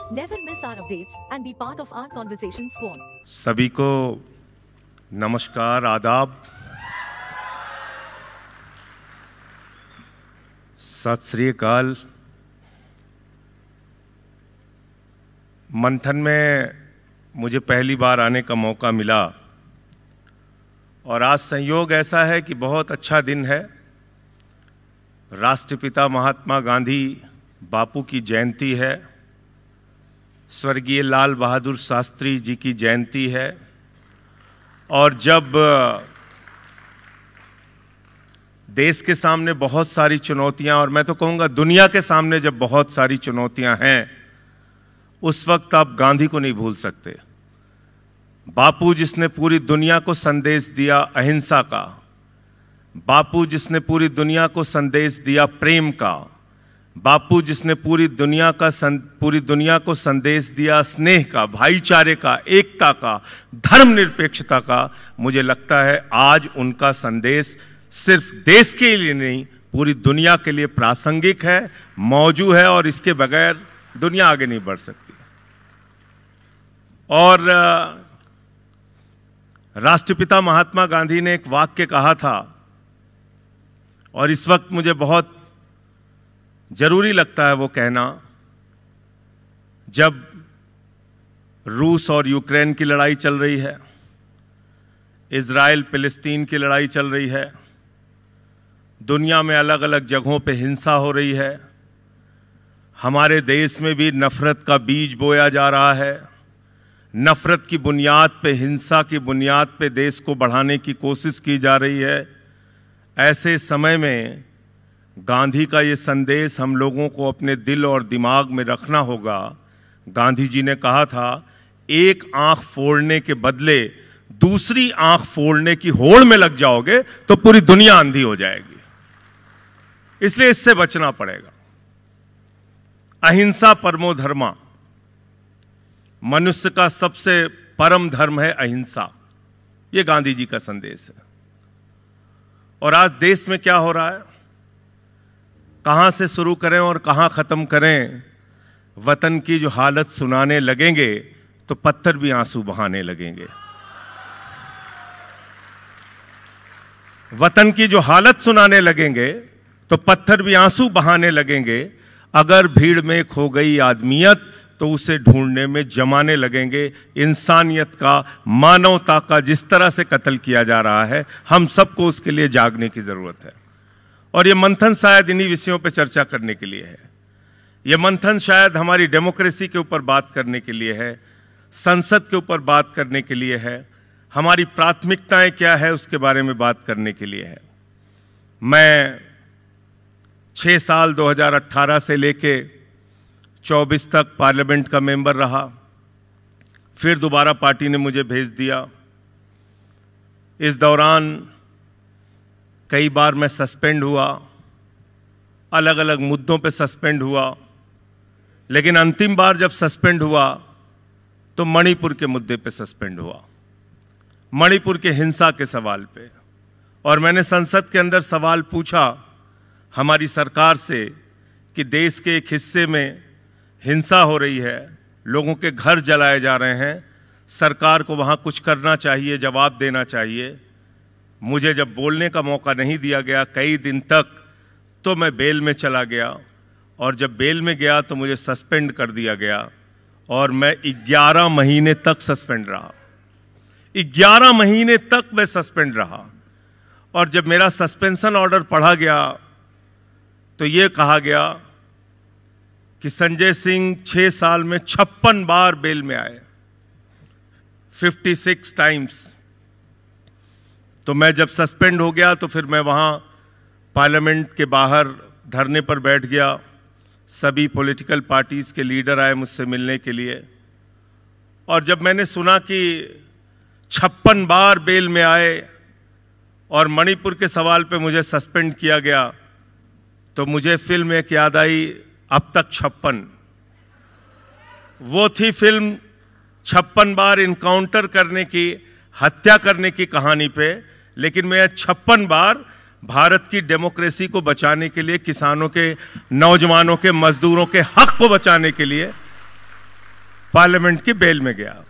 Never miss our updates and be part of our conversation squad. सभी को नमस्कार, आदाब, सत श्री अकाल। मंथन में मुझे पहली बार आने का मौका मिला और आज संयोग ऐसा है कि बहुत अच्छा दिन है। राष्ट्रपिता महात्मा गांधी बापू की जयंती है, स्वर्गीय लाल बहादुर शास्त्री जी की जयंती है। और जब देश के सामने बहुत सारी चुनौतियां, और मैं तो कहूँगा दुनिया के सामने जब बहुत सारी चुनौतियां हैं, उस वक्त आप गांधी को नहीं भूल सकते। बापू जिसने पूरी दुनिया को संदेश दिया अहिंसा का, बापू जिसने पूरी दुनिया को संदेश दिया प्रेम का, बापू जिसने पूरी दुनिया को संदेश दिया स्नेह का, भाईचारे का, एकता का, धर्मनिरपेक्षता का। मुझे लगता है आज उनका संदेश सिर्फ देश के लिए नहीं, पूरी दुनिया के लिए प्रासंगिक है, मौजूद है, और इसके बगैर दुनिया आगे नहीं बढ़ सकती। और राष्ट्रपिता महात्मा गांधी ने एक वाक्य कहा था, और इस वक्त मुझे बहुत जरूरी लगता है वो कहना। जब रूस और यूक्रेन की लड़ाई चल रही है, इजराइल फिलिस्तीन की लड़ाई चल रही है, दुनिया में अलग अलग जगहों पे हिंसा हो रही है, हमारे देश में भी नफरत का बीज बोया जा रहा है, नफरत की बुनियाद पे, हिंसा की बुनियाद पे देश को बढ़ाने की कोशिश की जा रही है। ऐसे समय में गांधी का ये संदेश हम लोगों को अपने दिल और दिमाग में रखना होगा। गांधी जी ने कहा था, एक आंख फोड़ने के बदले दूसरी आंख फोड़ने की होड़ में लग जाओगे तो पूरी दुनिया अंधी हो जाएगी। इसलिए इससे बचना पड़ेगा। अहिंसा परमो धर्मा, मनुष्य का सबसे परम धर्म है अहिंसा। यह गांधी जी का संदेश है। और आज देश में क्या हो रहा है, कहां से शुरू करें और कहां खत्म करें। वतन की जो हालत सुनाने लगेंगे तो पत्थर भी आंसू बहाने लगेंगे। वतन की जो हालत सुनाने लगेंगे तो पत्थर भी आंसू बहाने लगेंगे। अगर भीड़ में खो गई आदमियत तो उसे ढूंढने में जमाने लगेंगे। इंसानियत का, मानवता का जिस तरह से कत्ल किया जा रहा है, हम सबको उसके लिए जागने की जरूरत है। और ये मंथन शायद इन्हीं विषयों पर चर्चा करने के लिए है। ये मंथन शायद हमारी डेमोक्रेसी के ऊपर बात करने के लिए है, संसद के ऊपर बात करने के लिए है, हमारी प्राथमिकताएं क्या है उसके बारे में बात करने के लिए है। मैं 6 साल 2018 से लेके 24 तक पार्लियामेंट का मेंबर रहा। फिर दोबारा पार्टी ने मुझे भेज दिया। इस दौरान कई बार मैं सस्पेंड हुआ, अलग अलग मुद्दों पे सस्पेंड हुआ, लेकिन अंतिम बार जब सस्पेंड हुआ तो मणिपुर के मुद्दे पे सस्पेंड हुआ, मणिपुर के हिंसा के सवाल पे। और मैंने संसद के अंदर सवाल पूछा हमारी सरकार से कि देश के एक हिस्से में हिंसा हो रही है, लोगों के घर जलाए जा रहे हैं, सरकार को वहाँ कुछ करना चाहिए, जवाब देना चाहिए। मुझे जब बोलने का मौका नहीं दिया गया कई दिन तक, तो मैं बेल में चला गया, और जब बेल में गया तो मुझे सस्पेंड कर दिया गया, और मैं 11 महीने तक सस्पेंड रहा। 11 महीने तक मैं सस्पेंड रहा। और जब मेरा सस्पेंशन ऑर्डर पढ़ा गया तो ये कहा गया कि संजय सिंह 6 साल में 56 बार बेल में आए, 56 टाइम्स। तो मैं जब सस्पेंड हो गया तो फिर मैं वहाँ पार्लियामेंट के बाहर धरने पर बैठ गया। सभी पॉलिटिकल पार्टीज के लीडर आए मुझसे मिलने के लिए, और जब मैंने सुना कि 56 बार बेल में आए और मणिपुर के सवाल पे मुझे सस्पेंड किया गया, तो मुझे फिल्म एक याद आई, अब तक 56। वो थी फिल्म 56 बार इनकाउंटर करने की, हत्या करने की कहानी पे। लेकिन मैं 56 बार भारत की डेमोक्रेसी को बचाने के लिए, किसानों के, नौजवानों के, मजदूरों के हक को बचाने के लिए पार्लियामेंट की बेल में गया।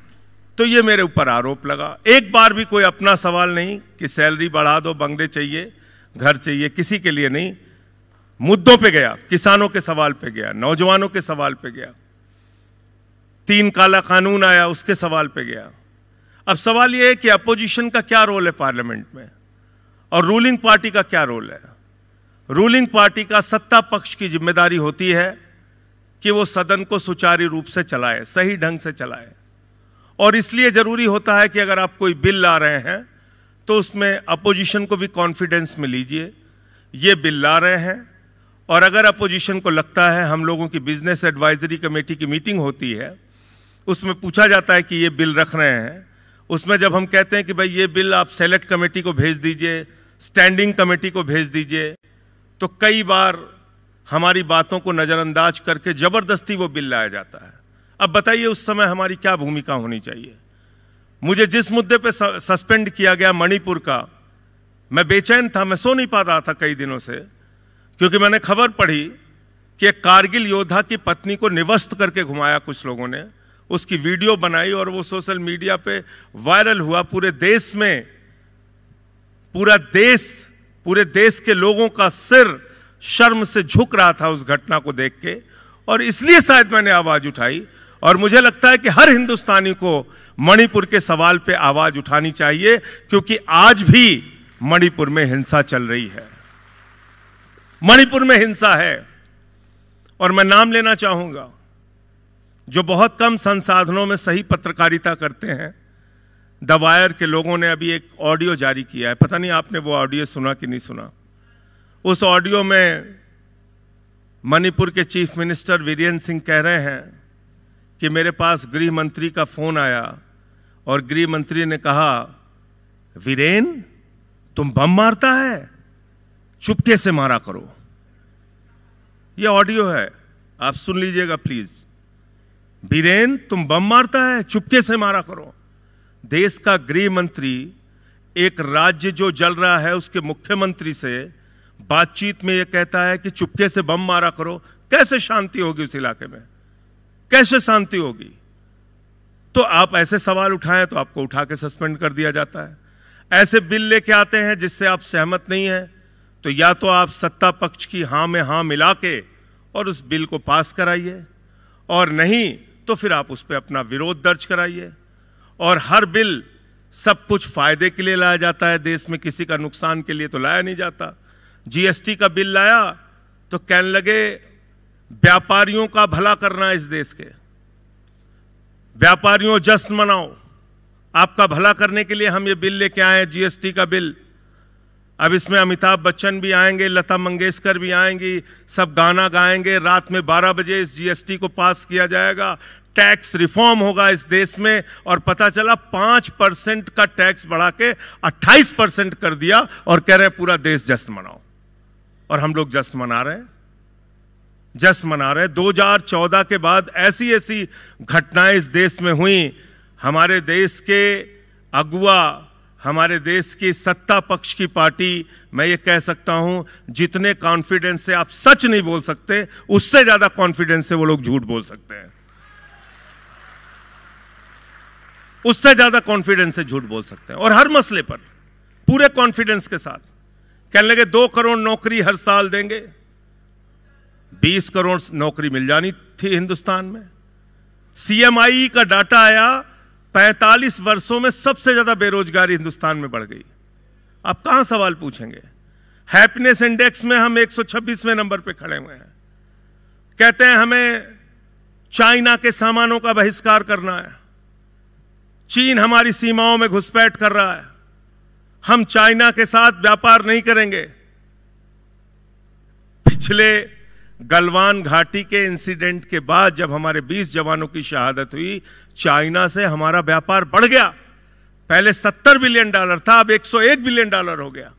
तो ये मेरे ऊपर आरोप लगा। एक बार भी कोई अपना सवाल नहीं कि सैलरी बढ़ा दो, बंगले चाहिए, घर चाहिए, किसी के लिए नहीं। मुद्दों पे गया, किसानों के सवाल पे गया, नौजवानों के सवाल पे गया, 3 काला कानून आया उसके सवाल पे गया। अब सवाल यह है कि अपोजिशन का क्या रोल है पार्लियामेंट में और रूलिंग पार्टी का क्या रोल है। रूलिंग पार्टी का सत्ता पक्ष की जिम्मेदारी होती है कि वो सदन को सुचारू रूप से चलाए, सही ढंग से चलाए। और इसलिए जरूरी होता है कि अगर आप कोई बिल ला रहे हैं तो उसमें अपोजिशन को भी कॉन्फिडेंस में लीजिए, ये बिल ला रहे हैं। और अगर अपोजिशन को लगता है, हम लोगों की बिजनेस एडवाइजरी कमेटी की मीटिंग होती है, उसमें पूछा जाता है कि ये बिल रख रहे हैं, उसमें जब हम कहते हैं कि भाई ये बिल आप सेलेक्ट कमेटी को भेज दीजिए, स्टैंडिंग कमेटी को भेज दीजिए, तो कई बार हमारी बातों को नजरअंदाज करके जबरदस्ती वो बिल लाया जाता है। अब बताइए उस समय हमारी क्या भूमिका होनी चाहिए। मुझे जिस मुद्दे पे सस्पेंड किया गया मणिपुर का, मैं बेचैन था, मैं सो नहीं पा रहा था कई दिनों से, क्योंकि मैंने खबर पढ़ी कि एक कारगिल योद्धा की पत्नी को निवस्त करके घुमाया कुछ लोगों ने, उसकी वीडियो बनाई और वो सोशल मीडिया पे वायरल हुआ। पूरे देश में, पूरे देश के लोगों का सिर शर्म से झुक रहा था उस घटना को देख के, और इसलिए शायद मैंने आवाज उठाई। और मुझे लगता है कि हर हिंदुस्तानी को मणिपुर के सवाल पे आवाज उठानी चाहिए, क्योंकि आज भी मणिपुर में हिंसा चल रही है, मणिपुर में हिंसा है। और मैं नाम लेना चाहूंगा, जो बहुत कम संसाधनों में सही पत्रकारिता करते हैं, द वायर के लोगों ने अभी एक ऑडियो जारी किया है, पता नहीं आपने वो ऑडियो सुना कि नहीं सुना। उस ऑडियो में मणिपुर के चीफ मिनिस्टर वीरेंद्र सिंह कह रहे हैं कि मेरे पास गृह मंत्री का फोन आया और गृह मंत्री ने कहा, वीरेंद्र तुम बम मारता है, चुपके से मारा करो। यह ऑडियो है, आप सुन लीजिएगा प्लीज। वीरेंद्र तुम बम मारता है, चुपके से मारा करो। देश का गृह मंत्री एक राज्य जो जल रहा है उसके मुख्यमंत्री से बातचीत में यह कहता है कि चुपके से बम मारा करो। कैसे शांति होगी उस इलाके में, कैसे शांति होगी? तो आप ऐसे सवाल उठाएं तो आपको उठा के सस्पेंड कर दिया जाता है। ऐसे बिल लेके आते हैं जिससे आप सहमत नहीं हैं, तो या तो आप सत्ता पक्ष की हां में हां मिला के और उस बिल को पास कराइए, और नहीं तो फिर आप उस पर अपना विरोध दर्ज कराइए। और हर बिल सब कुछ फायदे के लिए लाया जाता है, देश में किसी का नुकसान के लिए तो लाया नहीं जाता। जीएसटी का बिल लाया तो कहने लगे व्यापारियों का भला करना, इस देश के व्यापारियों जश्न मनाओ, आपका भला करने के लिए हम ये बिल लेके आए हैं, जीएसटी का बिल। अब इसमें अमिताभ बच्चन भी आएंगे, लता मंगेशकर भी आएंगी, सब गाना गाएंगे, रात में 12 बजे इस जीएसटी को पास किया जाएगा, टैक्स रिफॉर्म होगा इस देश में। और पता चला 5% का टैक्स बढ़ा के 28% कर दिया और कह रहे हैं पूरा देश जश्न मनाओ। और हम लोग जश्न मना रहे हैं, जश्न मना रहे हैं। 2014 के बाद ऐसी ऐसी घटनाएं इस देश में हुई, हमारे देश के अगुआ, हमारे देश की सत्ता पक्ष की पार्टी, मैं ये कह सकता हूं जितने कॉन्फिडेंस से आप सच नहीं बोल सकते, उससे ज्यादा कॉन्फिडेंस से वो लोग झूठ बोल सकते हैं, उससे ज्यादा कॉन्फिडेंस से झूठ बोल सकते हैं। और हर मसले पर पूरे कॉन्फिडेंस के साथ कहने लगे 2 करोड़ नौकरी हर साल देंगे। 20 करोड़ नौकरी मिल जानी थी हिंदुस्तान में। सीएमआई का डाटा आया, 45 वर्षों में सबसे ज्यादा बेरोजगारी हिंदुस्तान में बढ़ गई। आप कहां सवाल पूछेंगे? हैप्पीनेस इंडेक्स में हम 126वें नंबर पे खड़े हुए हैं। कहते हैं हमें चाइना के सामानों का बहिष्कार करना है, चीन हमारी सीमाओं में घुसपैठ कर रहा है, हम चाइना के साथ व्यापार नहीं करेंगे। पिछले गलवान घाटी के इंसिडेंट के बाद जब हमारे 20 जवानों की शहादत हुई, चाइना से हमारा व्यापार बढ़ गया। पहले $70 बिलियन था, अब $101 बिलियन हो गया।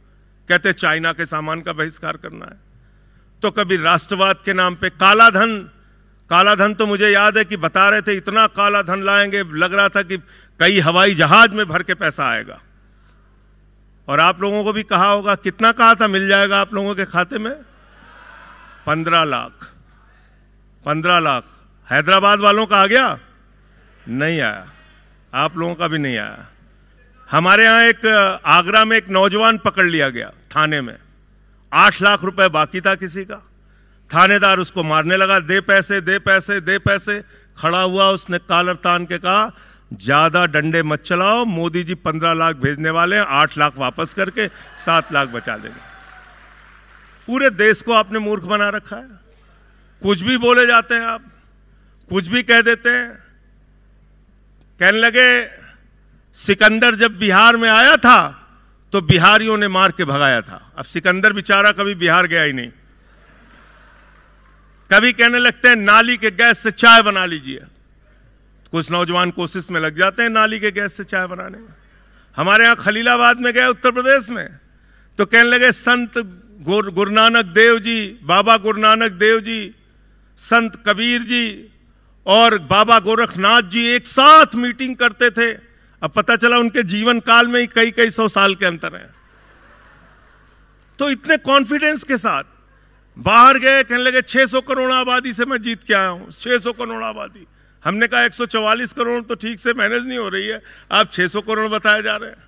कहते चाइना के सामान का बहिष्कार करना है। तो कभी राष्ट्रवाद के नाम पे काला धन तो मुझे याद है कि बता रहे थे इतना काला धन लाएंगे, लग रहा था कि कई हवाई जहाज में भर के पैसा आएगा। और आप लोगों को भी कहा होगा, कितना कहा था मिल जाएगा आप लोगों के खाते में? 15 लाख। 15 लाख हैदराबाद वालों का आ गया, नहीं आया, आप लोगों का भी नहीं आया। हमारे यहाँ एक आगरा में एक नौजवान पकड़ लिया गया थाने में, 8 लाख रुपए बाकी था किसी का। थानेदार उसको मारने लगा, दे पैसे दे पैसे दे पैसे। खड़ा हुआ, उसने कॉलर तान के कहा ज्यादा डंडे मत चलाओ, मोदी जी 15 लाख भेजने वाले हैं, 8 लाख वापस करके 7 लाख बचा देंगे। पूरे देश को आपने मूर्ख बना रखा है। कुछ भी बोले जाते हैं, आप कुछ भी कह देते हैं। कहने लगे सिकंदर जब बिहार में आया था तो बिहारियों ने मार के भगाया था। अब सिकंदर बेचारा कभी बिहार गया ही नहीं। कभी कहने लगते हैं नाली के गैस से चाय बना लीजिए, कुछ नौजवान कोशिश में लग जाते हैं नाली के गैस से चाय बनाने में। हमारे यहां खलीलाबाद में गए उत्तर प्रदेश में, तो कहने लगे संत गुरु नानक देव जी, बाबा गुरु नानक देव जी, संत कबीर जी और बाबा गोरखनाथ जी एक साथ मीटिंग करते थे। अब पता चला उनके जीवन काल में ही कई कई 100 साल के अंतर हैं। तो इतने कॉन्फिडेंस के साथ बाहर गए, कहने लगे 600 करोड़ आबादी से मैं जीत के आया हूं, 600 करोड़ आबादी। हमने कहा 144 करोड़ तो ठीक से मैनेज नहीं हो रही है, आप 600 करोड़ बताए जा रहे हैं।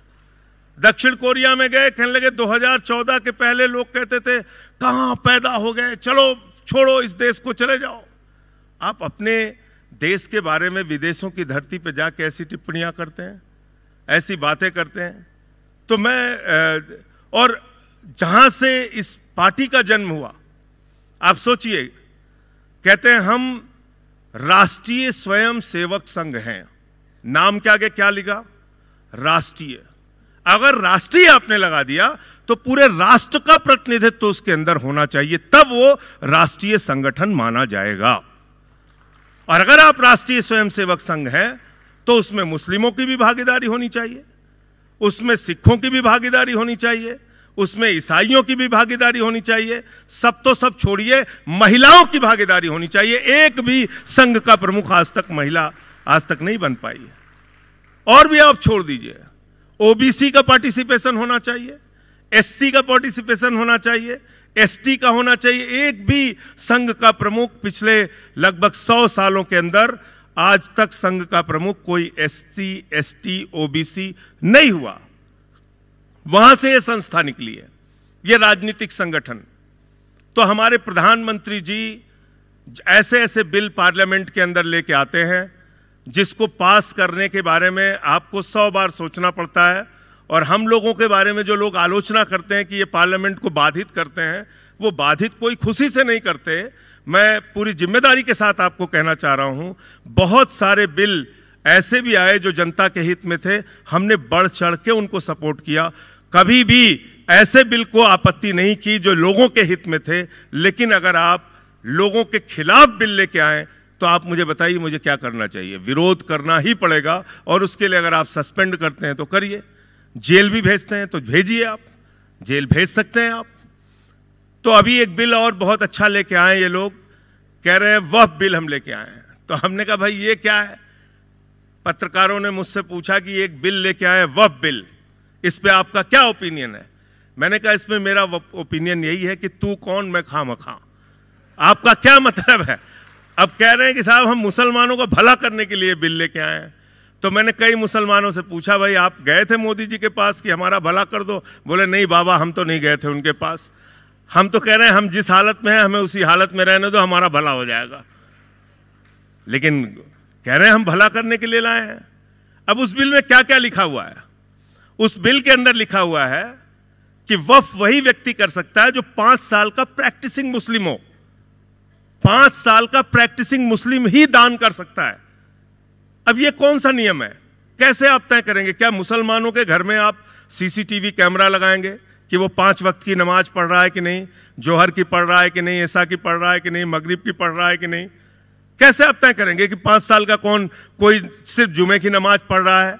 दक्षिण कोरिया में गए, कहने लगे 2014 के पहले लोग कहते थे कहां पैदा हो गए, चलो छोड़ो इस देश को, चले जाओ। आप अपने देश के बारे में विदेशों की धरती पर जाके ऐसी टिप्पणियां करते हैं, ऐसी बातें करते हैं। तो मैं और जहां से इस पार्टी का जन्म हुआ, आप सोचिए, कहते हैं हम राष्ट्रीय स्वयं सेवक संघ हैं। नाम के आगे क्या लिखा? राष्ट्रीय। अगर राष्ट्रीय आपने लगा दिया तो पूरे राष्ट्र का प्रतिनिधित्व उसके अंदर होना चाहिए, तब वो राष्ट्रीय संगठन माना जाएगा। और अगर आप राष्ट्रीय स्वयंसेवक संघ हैं तो उसमें मुस्लिमों की भी भागीदारी होनी चाहिए, उसमें सिखों की भी भागीदारी होनी चाहिए, उसमें ईसाइयों की भी भागीदारी होनी चाहिए। सब तो सब छोड़िए, महिलाओं की भागीदारी होनी चाहिए। एक भी संघ का प्रमुख आज तक महिला आज तक नहीं बन पाई है। और भी आप छोड़ दीजिए, ओबीसी का पार्टिसिपेशन होना चाहिए, एससी का पार्टिसिपेशन होना चाहिए, एसटी का होना चाहिए। एक भी संघ का प्रमुख पिछले लगभग 100 सालों के अंदर आज तक संघ का प्रमुख कोई एससी, एसटी, ओबीसी नहीं हुआ। वहां से यह संस्था निकली है, यह राजनीतिक संगठन। तो हमारे प्रधानमंत्री जी ऐसे ऐसे बिल पार्लियामेंट के अंदर लेके आते हैं जिसको पास करने के बारे में आपको 100 बार सोचना पड़ता है। और हम लोगों के बारे में जो लोग आलोचना करते हैं कि ये पार्लियामेंट को बाधित करते हैं, वो बाधित कोई खुशी से नहीं करते। मैं पूरी जिम्मेदारी के साथ आपको कहना चाह रहा हूं, बहुत सारे बिल ऐसे भी आए जो जनता के हित में थे, हमने बढ़ चढ़ के उनको सपोर्ट किया। कभी भी ऐसे बिल को आपत्ति नहीं की जो लोगों के हित में थे। लेकिन अगर आप लोगों के खिलाफ बिल लेके आए तो आप मुझे बताइए मुझे क्या करना चाहिए? विरोध करना ही पड़ेगा। और उसके लिए अगर आप सस्पेंड करते हैं तो करिए, जेल भी भेजते हैं तो भेजिए, आप जेल भेज सकते हैं आप। तो अभी एक बिल और बहुत अच्छा लेके आए ये लोग, कह रहे हैं वक्फ बिल हम लेके आए हैं। तो हमने कहा भाई ये क्या है? पत्रकारों ने मुझसे पूछा कि एक बिल लेके आए वक्फ बिल, इस पे आपका क्या ओपिनियन है? मैंने कहा इसमें मेरा ओपिनियन यही है कि तू कौन मैं खामखा, आपका क्या मतलब है? अब कह रहे हैं कि साहब हम मुसलमानों को भला करने के लिए बिल लेके आए हैं। तो मैंने कई मुसलमानों से पूछा भाई आप गए थे मोदी जी के पास कि हमारा भला कर दो? बोले नहीं बाबा हम तो नहीं गए थे उनके पास, हम तो कह रहे हैं हम जिस हालत में हैं हमें उसी हालत में रहने दो, हमारा भला हो जाएगा। लेकिन कह रहे हैं हम भला करने के लिए लाए हैं। अब उस बिल में क्या क्या लिखा हुआ है? उस बिल के अंदर लिखा हुआ है कि वक्फ वही व्यक्ति कर सकता है जो 5 साल का प्रैक्टिसिंग मुस्लिम हो। 5 साल का प्रैक्टिसिंग मुस्लिम ही दान कर सकता है। अब ये कौन सा नियम है? कैसे आप तय करेंगे? क्या मुसलमानों के घर में आप सीसीटीवी कैमरा लगाएंगे कि वो 5 वक्त की नमाज पढ़ रहा है कि नहीं, जोहर की पढ़ रहा है कि नहीं, ईशा की पढ़ रहा है कि नहीं, मगरिब की पढ़ रहा है कि नहीं? कैसे आप तय करेंगे कि 5 साल का कौन, कोई सिर्फ जुमे की नमाज पढ़ रहा है,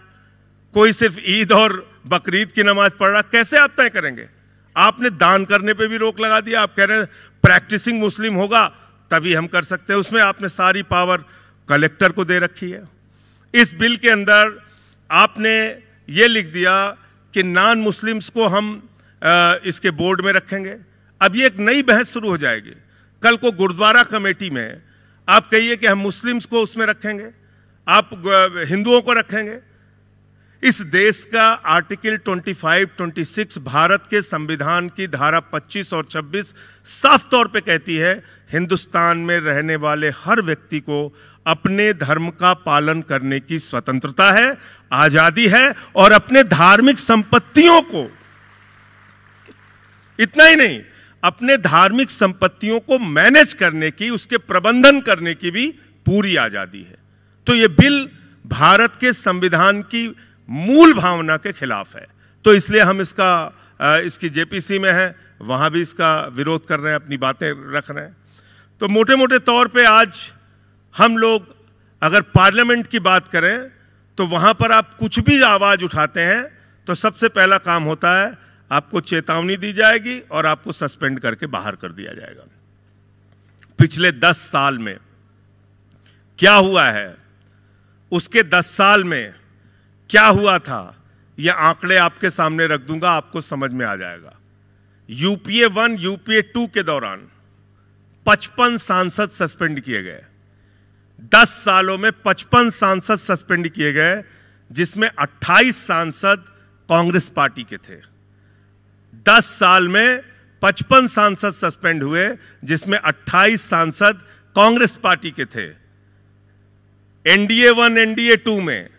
कोई सिर्फ ईद और बकरीद की नमाज पढ़ रहा है? कैसे आप तय करेंगे? आपने दान करने पे भी रोक लगा दिया। आप कह रहे हैं प्रैक्टिसिंग मुस्लिम होगा तभी हम कर सकते हैं। उसमें आपने सारी पावर कलेक्टर को दे रखी है। इस बिल के अंदर आपने ये लिख दिया कि नॉन मुस्लिम्स को हम इसके बोर्ड में रखेंगे। अब ये एक नई बहस शुरू हो जाएगी। कल को गुरुद्वारा कमेटी में आप कहिए कि हम मुस्लिम्स को उसमें रखेंगे। आप हिंदुओं को रखेंगे। इस देश का आर्टिकल 25, 26 भारत के संविधान की धारा 25 और 26 साफ तौर पे कहती है हिंदुस्तान में रहने वाले हर व्यक्ति को अपने धर्म का पालन करने की स्वतंत्रता है, आजादी है और अपने धार्मिक संपत्तियों को, इतना ही नहीं, अपने धार्मिक संपत्तियों को मैनेज करने की, उसके प्रबंधन करने की भी पूरी आजादी है। तो यह बिल भारत के संविधान की मूल भावना के खिलाफ है। तो इसलिए हम इसकी जेपीसी में है, वहां भी इसका विरोध कर रहे हैं, अपनी बातें रख रहे हैं। तो मोटे मोटे तौर पे आज हम लोग अगर पार्लियामेंट की बात करें तो वहां पर आप कुछ भी आवाज उठाते हैं तो सबसे पहला काम होता है आपको चेतावनी दी जाएगी और आपको सस्पेंड करके बाहर कर दिया जाएगा। पिछले 10 साल में क्या हुआ है, उसके 10 साल में क्या हुआ था, यह आंकड़े आपके सामने रख दूंगा, आपको समझ में आ जाएगा। यूपीए 1, यूपीए 2 के दौरान 55 सांसद सस्पेंड किए गए। 10 सालों में 55 सांसद सस्पेंड किए गए, जिसमें 28 सांसद कांग्रेस पार्टी के थे। 10 साल में 55 सांसद सस्पेंड हुए, जिसमें 28 सांसद कांग्रेस पार्टी के थे। एनडीए 1, एनडीए 2 में,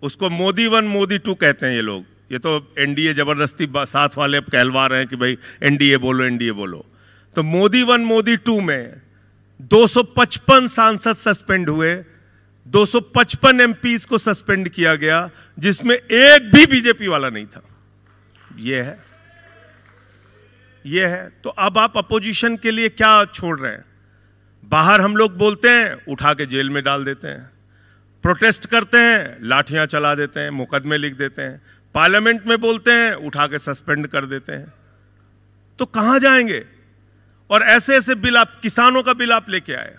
उसको मोदी 1, मोदी 2 कहते हैं ये लोग, ये तो एनडीए जबरदस्ती साथ वाले अब कहलवा रहे हैं कि भाई एनडीए बोलो, एनडीए बोलो। तो मोदी 1, मोदी 2 में 255 सांसद सस्पेंड हुए, 255 एमपीज को सस्पेंड किया गया, जिसमें एक भी बीजेपी वाला नहीं था। ये है। तो अब आप अपोजिशन के लिए क्या छोड़ रहे हैं? बाहर हम लोग बोलते हैं, उठा के जेल में डाल देते हैं। प्रोटेस्ट करते हैं, लाठियां चला देते हैं, मुकदमे लिख देते हैं। पार्लियामेंट में बोलते हैं, उठा के सस्पेंड कर देते हैं। तो कहां जाएंगे? और ऐसे ऐसे बिल, आप किसानों का बिल आप लेके आए,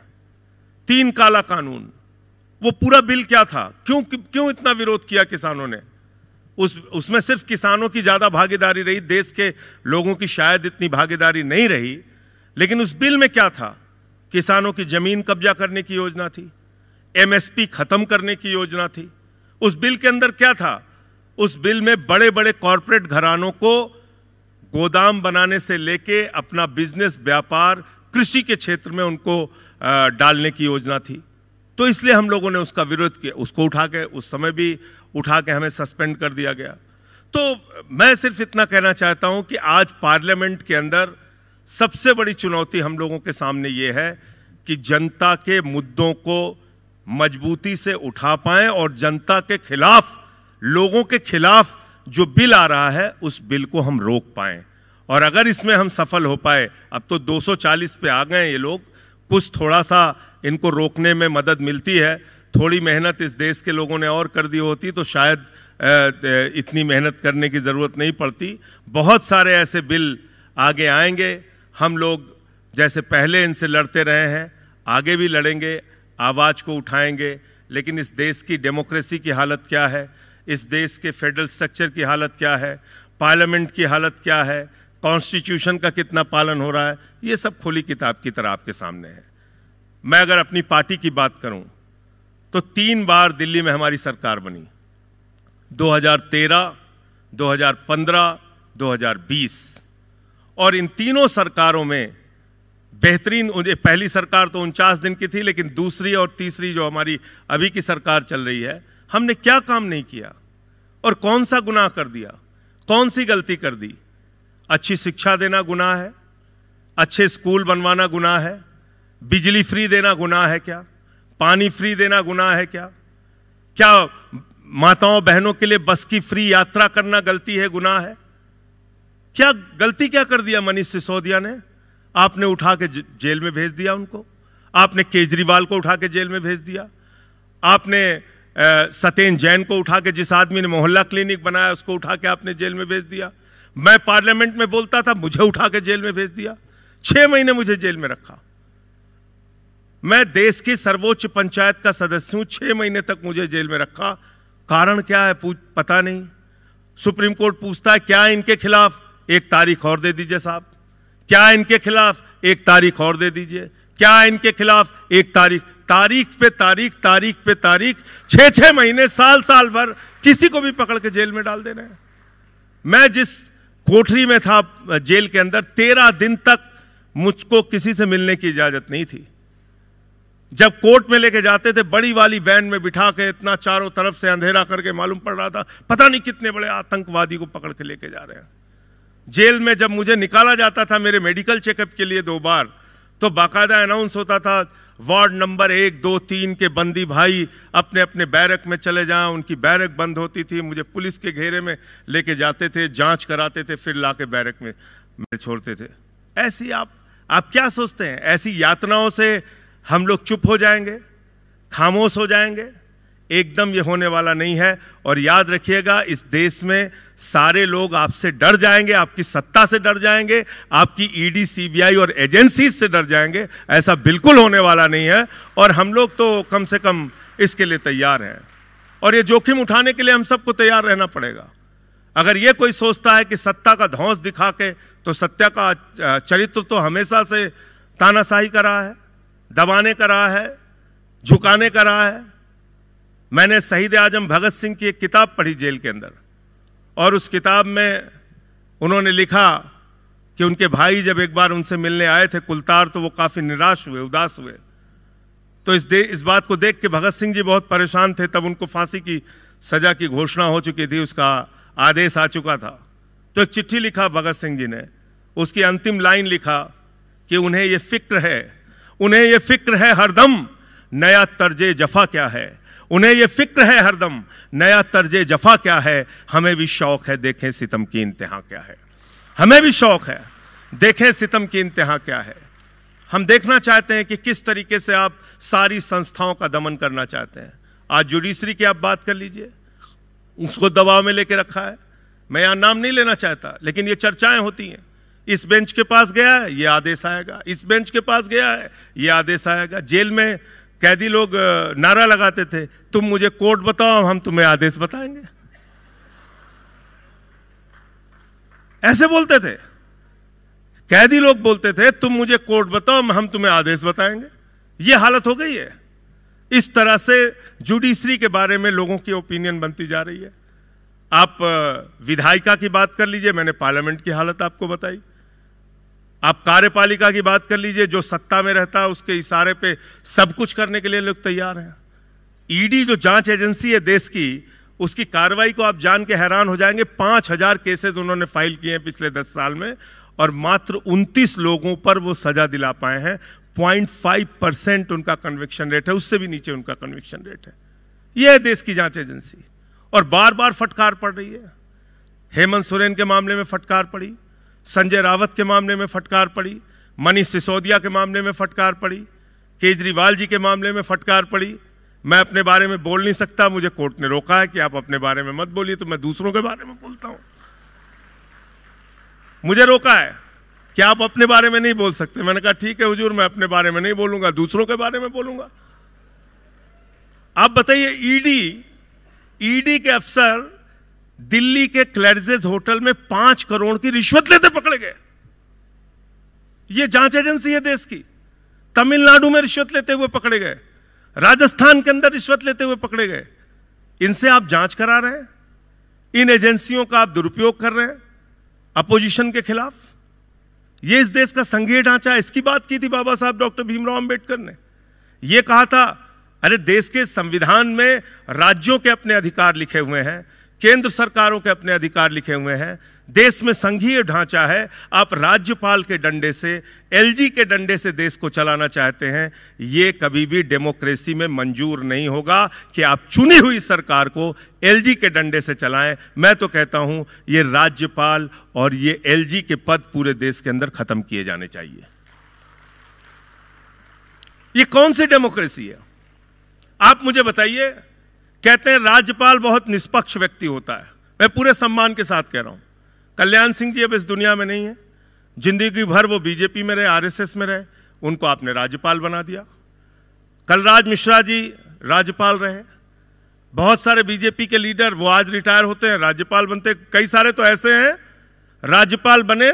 3 काला कानून, वो पूरा बिल क्या था? क्यों इतना विरोध किया किसानों ने? उसमें सिर्फ किसानों की ज्यादा भागीदारी रही, देश के लोगों की शायद इतनी भागीदारी नहीं रही। लेकिन उस बिल में क्या था? किसानों की जमीन कब्जा करने की योजना थी, एमएसपी खत्म करने की योजना थी। उस बिल के अंदर क्या था? उस बिल में बड़े बड़े कॉरपोरेट घरानों को गोदाम बनाने से लेके अपना बिजनेस, व्यापार, कृषि के क्षेत्र में उनको डालने की योजना थी। तो इसलिए हम लोगों ने उसका विरोध किया, उसको उठा के, उस समय भी उठा के हमें सस्पेंड कर दिया गया। तो मैं सिर्फ इतना कहना चाहता हूं कि आज पार्लियामेंट के अंदर सबसे बड़ी चुनौती हम लोगों के सामने ये है कि जनता के मुद्दों को मजबूती से उठा पाएं और जनता के खिलाफ, लोगों के खिलाफ जो बिल आ रहा है उस बिल को हम रोक पाएं। और अगर इसमें हम सफल हो पाए, अब तो 240 पे आ गए ये लोग, कुछ थोड़ा सा इनको रोकने में मदद मिलती है। थोड़ी मेहनत इस देश के लोगों ने और कर दी होती तो शायद इतनी मेहनत करने की जरूरत नहीं पड़ती। बहुत सारे ऐसे बिल आगे आएंगे। हम लोग जैसे पहले इनसे लड़ते रहे हैं, आगे भी लड़ेंगे, आवाज को उठाएंगे। लेकिन इस देश की डेमोक्रेसी की हालत क्या है, इस देश के फेडरल स्ट्रक्चर की हालत क्या है, पार्लियामेंट की हालत क्या है, कॉन्स्टिट्यूशन का कितना पालन हो रहा है, ये सब खुली किताब की तरह आपके सामने है। मैं अगर अपनी पार्टी की बात करूं तो 3 बार दिल्ली में हमारी सरकार बनी, 2013, 2015, 2020। और इन तीनों सरकारों में बेहतरीन, पहली सरकार तो 49 दिन की थी, लेकिन दूसरी और तीसरी जो हमारी अभी की सरकार चल रही है, हमने क्या काम नहीं किया और कौन सा गुनाह कर दिया, कौन सी गलती कर दी? अच्छी शिक्षा देना गुनाह है? अच्छे स्कूल बनवाना गुनाह है? बिजली फ्री देना गुनाह है क्या? पानी फ्री देना गुनाह है क्या? क्या माताओं बहनों के लिए बस की फ्री यात्रा करना गलती है, गुनाह है? क्या गलती क्या कर दिया मनीष सिसोदिया ने? आपने उठा के जेल में भेज दिया उनको। आपने केजरीवाल को उठा के जेल में भेज दिया। आपने सत्येंद्र जैन को उठा के, जिस आदमी ने मोहल्ला क्लिनिक बनाया उसको उठा के आपने जेल में भेज दिया। मैं पार्लियामेंट में बोलता था, मुझे उठा के जेल में भेज दिया। 6 महीने मुझे जेल में रखा। मैं देश की सर्वोच्च पंचायत का सदस्य हूं, 6 महीने तक मुझे जेल में रखा। कारण क्या है पता नहीं। सुप्रीम कोर्ट पूछता है क्या इनके खिलाफ एक तारीख और दे दीजिए साहब, क्या इनके खिलाफ एक तारीख और दे दीजिए, क्या इनके खिलाफ एक तारीख। तारीख पे तारीख, तारीख पे तारीख, 6-6 महीने, साल साल भर किसी को भी पकड़ के जेल में डाल दे रहे हैं। मैं जिस कोठरी में था जेल के अंदर, 13 दिन तक मुझको किसी से मिलने की इजाजत नहीं थी। जब कोर्ट में लेके जाते थे, बड़ी वाली वैन में बिठा के, इतना चारों तरफ से अंधेरा करके मालूम पड़ रहा था पता नहीं कितने बड़े आतंकवादी को पकड़ के लेके जा रहे हैं। जेल में जब मुझे निकाला जाता था मेरे मेडिकल चेकअप के लिए 2 बार, तो बाकायदा अनाउंस होता था वार्ड नंबर 1, 2, 3 के बंदी भाई अपने अपने बैरक में चले जाएं। उनकी बैरक बंद होती थी, मुझे पुलिस के घेरे में लेके जाते थे, जांच कराते थे, फिर लाके बैरक में छोड़ते थे। ऐसी आप क्या सोचते हैं, ऐसी यातनाओं से हम लोग चुप हो जाएंगे, खामोश हो जाएंगे? एकदम ये होने वाला नहीं है। और याद रखिएगा, इस देश में सारे लोग आपसे डर जाएंगे, आपकी सत्ता से डर जाएंगे, आपकी ईडी, सीबीआई और एजेंसी से डर जाएंगे। ऐसा बिल्कुल होने वाला नहीं है, और हम लोग तो कम से कम इसके लिए तैयार हैं। और ये जोखिम उठाने के लिए हम सबको तैयार रहना पड़ेगा। अगर ये कोई सोचता है कि सत्ता का धौंस दिखा के, तो सत्ता का चरित्र तो हमेशा से तानाशाही का रहा है, दबाने का रहा है, झुकाने का रहा है। मैंने शहीद आजम भगत सिंह की एक किताब पढ़ी जेल के अंदर, और उस किताब में उन्होंने लिखा कि उनके भाई जब एक बार उनसे मिलने आए थे कुलतार, तो वो काफी निराश हुए, उदास हुए। तो इस बात को देख के भगत सिंह जी बहुत परेशान थे। तब उनको फांसी की सजा की घोषणा हो चुकी थी, उसका आदेश आ चुका था। तो एक चिट्ठी लिखा भगत सिंह जी ने, उसकी अंतिम लाइन लिखा कि उन्हें ये फिक्र है हरदम नया तर्जे जफा क्या है, उन्हें ये फिक्र है हरदम नया तर्जे जफा क्या है। हमें भी शौक है देखें सितम की इंतहा क्या है, हमें भी शौक है देखें सितम की इंतहा क्या है। हम देखना चाहते हैं कि किस तरीके से आप सारी संस्थाओं का दमन करना चाहते हैं। आज जुडिशरी की आप बात कर लीजिए, उसको दबाव में लेके रखा है। मैं यहां नाम नहीं लेना चाहता, लेकिन ये चर्चाएं होती हैं। इस बेंच के पास गया है, ये आदेश आएगा, इस बेंच के पास गया है, ये आदेश आएगा। जेल में कैदी लोग नारा लगाते थे, तुम मुझे कोर्ट बताओ, हम तुम्हें आदेश बताएंगे। ऐसे बोलते थे कैदी लोग, बोलते थे तुम मुझे कोर्ट बताओ, हम तुम्हें आदेश बताएंगे। ये हालत हो गई है। इस तरह से जुडिशरी के बारे में लोगों की ओपिनियन बनती जा रही है। आप विधायिका की बात कर लीजिए, मैंने पार्लियामेंट की हालत आपको बताई। आप कार्यपालिका की बात कर लीजिए, जो सत्ता में रहता है उसके इशारे पे सब कुछ करने के लिए लोग तैयार हैं। ईडी जो जांच एजेंसी है देश की, उसकी कार्रवाई को आप जान के हैरान हो जाएंगे। 5000 केसेस उन्होंने फाइल किए हैं पिछले 10 साल में, और मात्र 29 लोगों पर वो सजा दिला पाए हैं। 0.5% उनका कन्विक्शन रेट है, उससे भी नीचे उनका कन्विक्शन रेट है। यह है देश की जांच एजेंसी। और बार बार फटकार पड़ रही है। हेमंत सोरेन के मामले में फटकार पड़ी, संजय रावत के मामले में फटकार पड़ी, मनीष सिसोदिया के मामले में फटकार पड़ी, केजरीवाल जी के मामले में फटकार पड़ी। मैं अपने बारे में बोल नहीं सकता, मुझे कोर्ट ने रोका है कि आप अपने बारे में मत बोलिए, तो मैं दूसरों के बारे में बोलता हूं। मुझे रोका है कि आप अपने बारे में नहीं बोल सकते। मैंने कहा ठीक है हुजूर, मैं अपने बारे में नहीं बोलूंगा, दूसरों के बारे में बोलूंगा। आप बताइए, ईडी के अफसर दिल्ली के क्लैरिजेस होटल में 5 करोड़ की रिश्वत लेते पकड़े गए। यह जांच एजेंसी है देश की। तमिलनाडु में रिश्वत लेते हुए पकड़े गए, राजस्थान के अंदर रिश्वत लेते हुए पकड़े गए। इनसे आप जांच करा रहे हैं, इन एजेंसियों का आप दुरुपयोग कर रहे हैं अपोजिशन के खिलाफ। यह इस देश का संघीय ढांचा है। इसकी बात की थी बाबा साहब डॉक्टर भीमराव अंबेडकर ने। यह कहा था, अरे देश के संविधान में राज्यों के अपने अधिकार लिखे हुए हैं, केंद्र सरकारों के अपने अधिकार लिखे हुए हैं, देश में संघीय ढांचा है। आप राज्यपाल के डंडे से, एलजी के डंडे से देश को चलाना चाहते हैं। यह कभी भी डेमोक्रेसी में मंजूर नहीं होगा कि आप चुनी हुई सरकार को एलजी के डंडे से चलाएं। मैं तो कहता हूं यह राज्यपाल और ये एलजी के पद पूरे देश के अंदर खत्म किए जाने चाहिए। ये कौन सी डेमोक्रेसी है? आप मुझे बताइए। कहते हैं राज्यपाल बहुत निष्पक्ष व्यक्ति होता है। मैं पूरे सम्मान के साथ कह रहा हूं, कल्याण सिंह जी अब इस दुनिया में नहीं है। जिंदगी भर वो बीजेपी में रहे, आरएसएस में रहे, उनको आपने राज्यपाल बना दिया। कलराज मिश्रा जी राज्यपाल रहे। बहुत सारे बीजेपी के लीडर वो आज रिटायर होते हैं, राज्यपाल बनते। कई सारे तो ऐसे हैं राज्यपाल बने,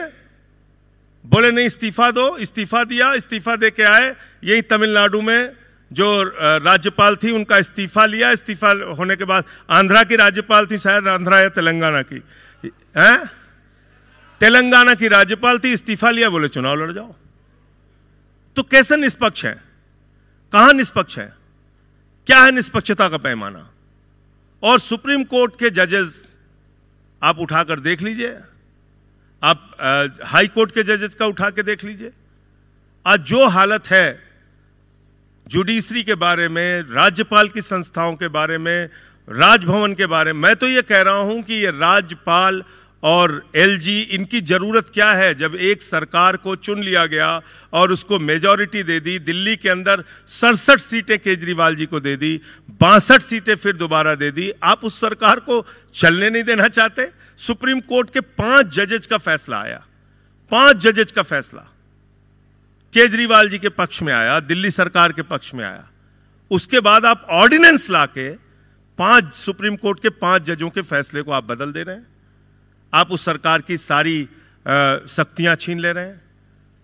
बोले नहीं इस्तीफा दो, इस्तीफा दिया, इस्तीफा दे के आए। यही तमिलनाडु में जो राज्यपाल थी उनका इस्तीफा लिया, इस्तीफा होने के बाद आंध्रा की राज्यपाल थी, शायद आंध्रा या तेलंगाना की, तेलंगाना की राज्यपाल थी, इस्तीफा लिया, बोले चुनाव लड़ जाओ। तो कैसे निष्पक्ष है? कहां निष्पक्ष है? क्या है निष्पक्षता का पैमाना? और सुप्रीम कोर्ट के जजेस आप उठाकर देख लीजिए, आप हाई कोर्ट के जजेस का उठा के देख लीजिए। आज जो हालत है जुडिशरी के बारे में, राज्यपाल की संस्थाओं के बारे में, राजभवन के बारे में, मैं तो ये कह रहा हूं कि ये राज्यपाल और एलजी, इनकी जरूरत क्या है? जब एक सरकार को चुन लिया गया और उसको मेजॉरिटी दे दी, दिल्ली के अंदर 67 सीटें केजरीवाल जी को दे दी, 62 सीटें फिर दोबारा दे दी, आप उस सरकार को चलने नहीं देना चाहते? सुप्रीम कोर्ट के 5 जजेज का फैसला आया, 5 जजेज का फैसला केजरीवाल जी के पक्ष में आया, दिल्ली सरकार के पक्ष में आया। उसके बाद आप ऑर्डिनेंस लाके 5 सुप्रीम कोर्ट के 5 जजों के फैसले को आप बदल दे रहे हैं, आप उस सरकार की सारी शक्तियां छीन ले रहे हैं।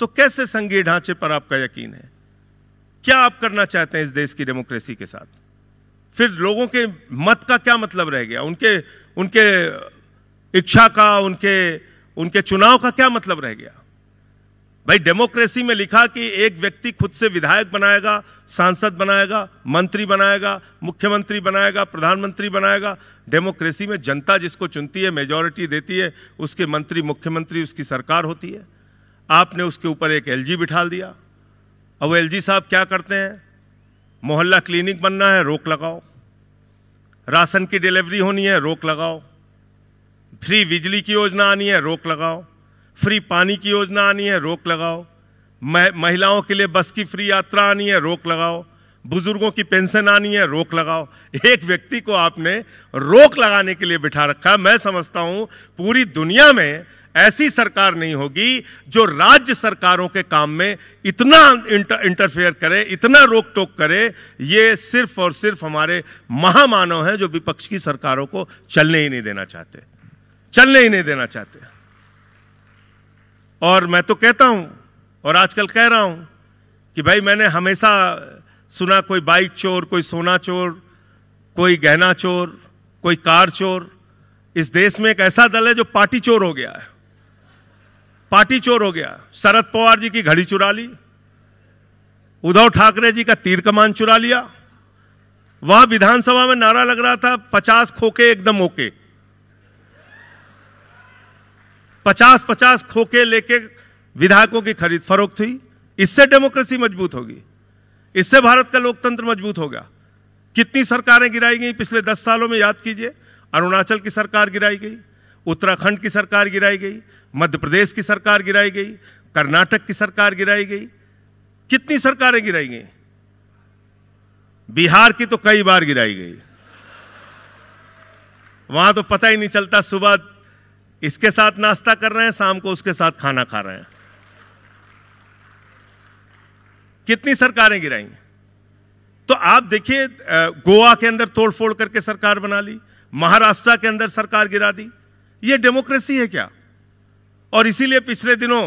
तो कैसे संघीय ढांचे पर आपका यकीन है? क्या आप करना चाहते हैं इस देश की डेमोक्रेसी के साथ? फिर लोगों के मत का क्या मतलब रह गया? उनके इच्छा का, उनके चुनाव का क्या मतलब रह गया? भाई डेमोक्रेसी में लिखा कि एक व्यक्ति खुद से विधायक बनाएगा, सांसद बनाएगा, मंत्री बनाएगा, मुख्यमंत्री बनाएगा, प्रधानमंत्री बनाएगा। डेमोक्रेसी में जनता जिसको चुनती है, मेजॉरिटी देती है, उसके मंत्री, मुख्यमंत्री, उसकी सरकार होती है। आपने उसके ऊपर एक एलजी बिठा दिया। अब वो एलजी साहब क्या करते हैं? मोहल्ला क्लिनिक बनना है, रोक लगाओ। राशन की डिलीवरी होनी है, रोक लगाओ। फ्री बिजली की योजना आनी है, रोक लगाओ। फ्री पानी की योजना आनी है, रोक लगाओ। महिलाओं के लिए बस की फ्री यात्रा आनी है, रोक लगाओ। बुजुर्गों की पेंशन आनी है, रोक लगाओ। एक व्यक्ति को आपने रोक लगाने के लिए बिठा रखा। मैं समझता हूं पूरी दुनिया में ऐसी सरकार नहीं होगी जो राज्य सरकारों के काम में इतना इंटरफेयर करे, इतना रोक टोक करे। ये सिर्फ और सिर्फ हमारे महामानव हैं जो विपक्ष की सरकारों को चलने ही नहीं देना चाहते, चलने ही नहीं देना चाहते। और मैं तो कहता हूं और आजकल कह रहा हूं कि भाई मैंने हमेशा सुना कोई बाइक चोर, कोई सोना चोर, कोई गहना चोर, कोई कार चोर। इस देश में एक ऐसा दल है जो पार्टी चोर हो गया है, पार्टी चोर हो गया। शरद पवार जी की घड़ी चुरा ली, उद्धव ठाकरे जी का तीर कमान चुरा लिया। वहां विधानसभा में नारा लग रहा था 50 खोके एकदम ओके। 50-50 खोके लेके विधायकों की खरीद फरोख्त हुई। इससे डेमोक्रेसी मजबूत होगी, इससे भारत का लोकतंत्र मजबूत होगा। कितनी सरकारें गिराई गई पिछले 10 सालों में, याद कीजिए। अरुणाचल की सरकार गिराई गई, उत्तराखंड की सरकार गिराई गई, मध्य प्रदेश की सरकार गिराई गई, कर्नाटक की सरकार गिराई गई। कितनी सरकारें गिराई गई? बिहार की तो कई बार गिराई गई। वहां तो पता ही नहीं चलता, सुबह इसके साथ नाश्ता कर रहे हैं, शाम को उसके साथ खाना खा रहे हैं। कितनी सरकारें गिराई। तो आप देखिए, गोवा के अंदर तोड़फोड़ करके सरकार बना ली, महाराष्ट्र के अंदर सरकार गिरा दी। ये डेमोक्रेसी है क्या? और इसीलिए पिछले दिनों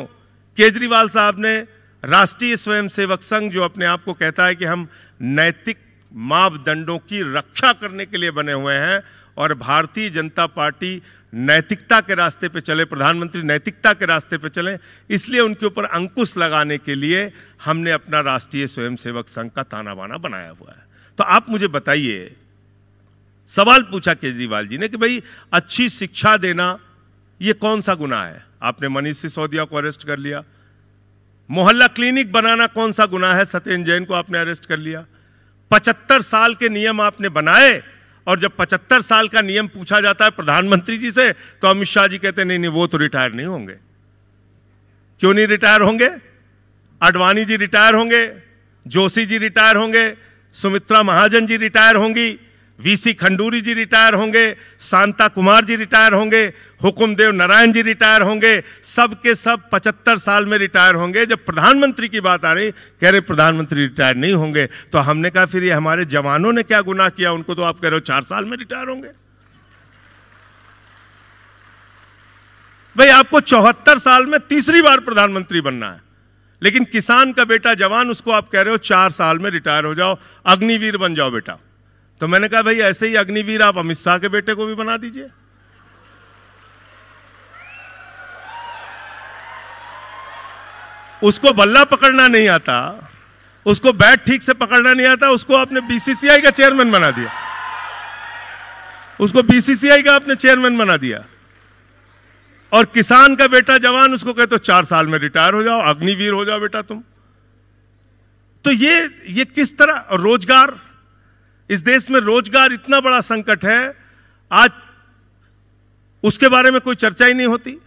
केजरीवाल साहब ने राष्ट्रीय स्वयंसेवक संघ, जो अपने आप को कहता है कि हम नैतिक मापदंडों की रक्षा करने के लिए बने हुए हैं और भारतीय जनता पार्टी नैतिकता के रास्ते पे चले, प्रधानमंत्री नैतिकता के रास्ते पे चले, इसलिए उनके ऊपर अंकुश लगाने के लिए हमने अपना राष्ट्रीय स्वयंसेवक संघ का ताना बाना बनाया हुआ है। तो आप मुझे बताइए, सवाल पूछा केजरीवाल जी ने कि भाई अच्छी शिक्षा देना ये कौन सा गुनाह है? आपने मनीष सिसोदिया को अरेस्ट कर लिया। मोहल्ला क्लिनिक बनाना कौन सा गुनाह है? सत्येंद्र जैन को आपने अरेस्ट कर लिया। 75 साल के नियम आपने बनाए, और जब 75 साल का नियम पूछा जाता है प्रधानमंत्री जी से तो अमित शाह जी कहते नहीं नहीं, वो तो रिटायर नहीं होंगे। क्यों नहीं रिटायर होंगे? आडवाणी जी रिटायर होंगे, जोशी जी रिटायर होंगे, सुमित्रा महाजन जी रिटायर होंगी, वीसी खंडूरी जी रिटायर होंगे, शांता कुमार जी रिटायर होंगे, हुकुमदेव नारायण जी रिटायर होंगे। सब के सब 75 साल में रिटायर होंगे। जब प्रधानमंत्री की बात आ रही, कह रहे प्रधानमंत्री रिटायर नहीं होंगे। तो हमने कहा फिर ये हमारे जवानों ने क्या गुनाह किया? उनको तो आप कह रहे हो 4 साल में रिटायर होंगे। भाई आपको 74 साल में तीसरी बार प्रधानमंत्री बनना है, लेकिन किसान का बेटा जवान, उसको आप कह रहे हो 4 साल में रिटायर हो जाओ, अग्निवीर बन जाओ बेटा। तो मैंने कहा भाई ऐसे ही अग्निवीर आप अमित शाह के बेटे को भी बना दीजिए। उसको बल्ला पकड़ना नहीं आता, उसको बैट ठीक से पकड़ना नहीं आता, उसको आपने बीसीसीआई का चेयरमैन बना दिया, उसको बीसीसीआई का आपने चेयरमैन बना दिया। और किसान का बेटा जवान, उसको कहते हो 4 साल में रिटायर हो जाओ, अग्निवीर हो जाओ बेटा तुम। तो ये किस तरह रोजगार, इस देश में रोजगार इतना बड़ा संकट है आज, उसके बारे में कोई चर्चा ही नहीं होती।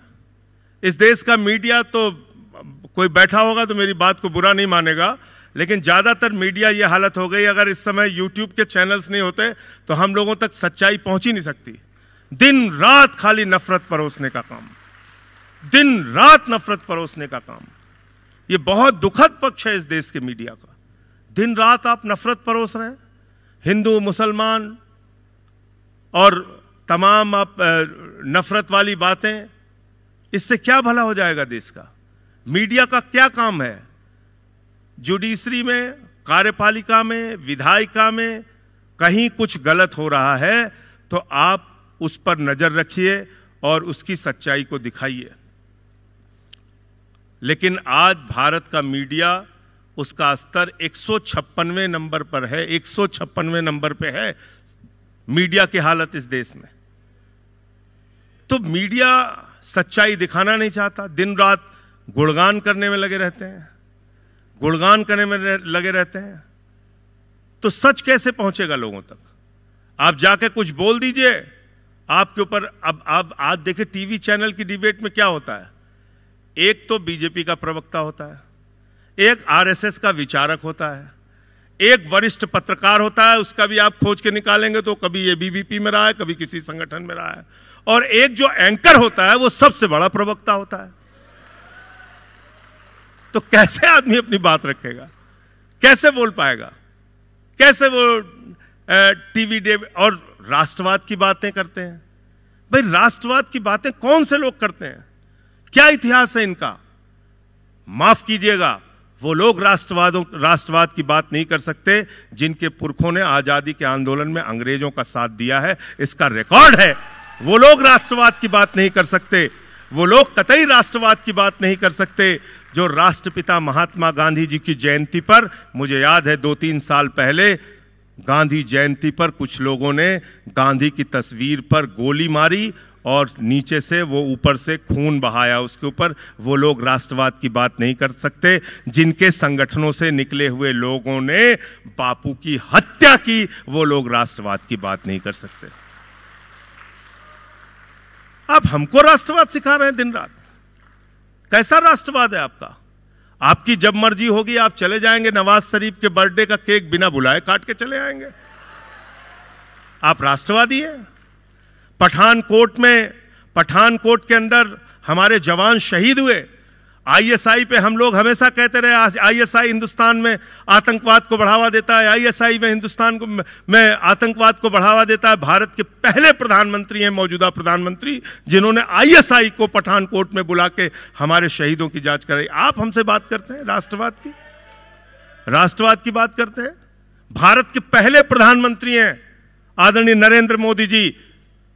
इस देश का मीडिया, तो कोई बैठा होगा तो मेरी बात को बुरा नहीं मानेगा, लेकिन ज्यादातर मीडिया ये हालत हो गई, अगर इस समय यूट्यूब के चैनल्स नहीं होते तो हम लोगों तक सच्चाई पहुंच ही नहीं सकती। दिन रात खाली नफरत परोसने का काम, दिन रात नफरत परोसने का काम। ये बहुत दुखद पक्ष है इस देश के मीडिया का। दिन रात आप नफरत परोस रहे हैं, हिंदू मुसलमान और तमाम आप नफरत वाली बातें, इससे क्या भला हो जाएगा देश का? मीडिया का क्या काम है? जुडिशरी में, कार्यपालिका में, विधायिका में कहीं कुछ गलत हो रहा है तो आप उस पर नजर रखिए और उसकी सच्चाई को दिखाइए। लेकिन आज भारत का मीडिया, उसका स्तर 156वें नंबर पर है, 156वें नंबर पे है मीडिया की हालत इस देश में। तो मीडिया सच्चाई दिखाना नहीं चाहता, दिन रात गुणगान करने में लगे रहते हैं, गुणगान करने में लगे रहते हैं। तो सच कैसे पहुंचेगा लोगों तक? आप जाके कुछ बोल दीजिए, आपके ऊपर अब आप आज देखें टीवी चैनल की डिबेट में क्या होता है, एक तो बीजेपी का प्रवक्ता होता है, एक आरएसएस का विचारक होता है, एक वरिष्ठ पत्रकार होता है, उसका भी आप खोज के निकालेंगे तो कभी एबीवीपी में रहा है, कभी किसी संगठन में रहा है, और एक जो एंकर होता है वो सबसे बड़ा प्रवक्ता होता है। तो कैसे आदमी अपनी बात रखेगा, कैसे बोल पाएगा, कैसे वो टीवी डे? और राष्ट्रवाद की बातें करते हैं। भाई राष्ट्रवाद की बातें कौन से लोग करते हैं? क्या इतिहास है इनका? माफ कीजिएगा, वो लोग राष्ट्रवाद की बात नहीं कर सकते जिनके पुरखों ने आजादी के आंदोलन में अंग्रेजों का साथ दिया है, इसका रिकॉर्ड है। वो लोग राष्ट्रवाद की बात नहीं कर सकते, वो लोग कतई राष्ट्रवाद की बात नहीं कर सकते जो राष्ट्रपिता महात्मा गांधी जी की जयंती पर, मुझे याद है 2-3 साल पहले गांधी जयंती पर कुछ लोगों ने गांधी की तस्वीर पर गोली मारी और नीचे से वो ऊपर से खून बहाया उसके ऊपर। वो लोग राष्ट्रवाद की बात नहीं कर सकते जिनके संगठनों से निकले हुए लोगों ने बापू की हत्या की, वो लोग राष्ट्रवाद की बात नहीं कर सकते। आप हमको राष्ट्रवाद सिखा रहे हैं दिन रात। कैसा राष्ट्रवाद है आपका? आपकी जब मर्जी होगी आप चले जाएंगे, नवाज शरीफ के बर्थडे का केक बिना बुलाए काट के चले आएंगे। आप राष्ट्रवादी हैं। पठानकोट के अंदर हमारे जवान शहीद हुए। आईएसआई पे हम लोग हमेशा कहते रहे आईएसआई हिंदुस्तान में आतंकवाद को बढ़ावा देता है, आईएसआई में हिंदुस्तान में आतंकवाद को बढ़ावा देता है। भारत के पहले प्रधानमंत्री हैं, मौजूदा प्रधानमंत्री, जिन्होंने आईएसआई को पठानकोट में बुला के हमारे शहीदों की जांच कराई। आप हमसे बात करते हैं राष्ट्रवाद की बात करते हैं। भारत के पहले प्रधानमंत्री हैं आदरणीय नरेंद्र मोदी जी।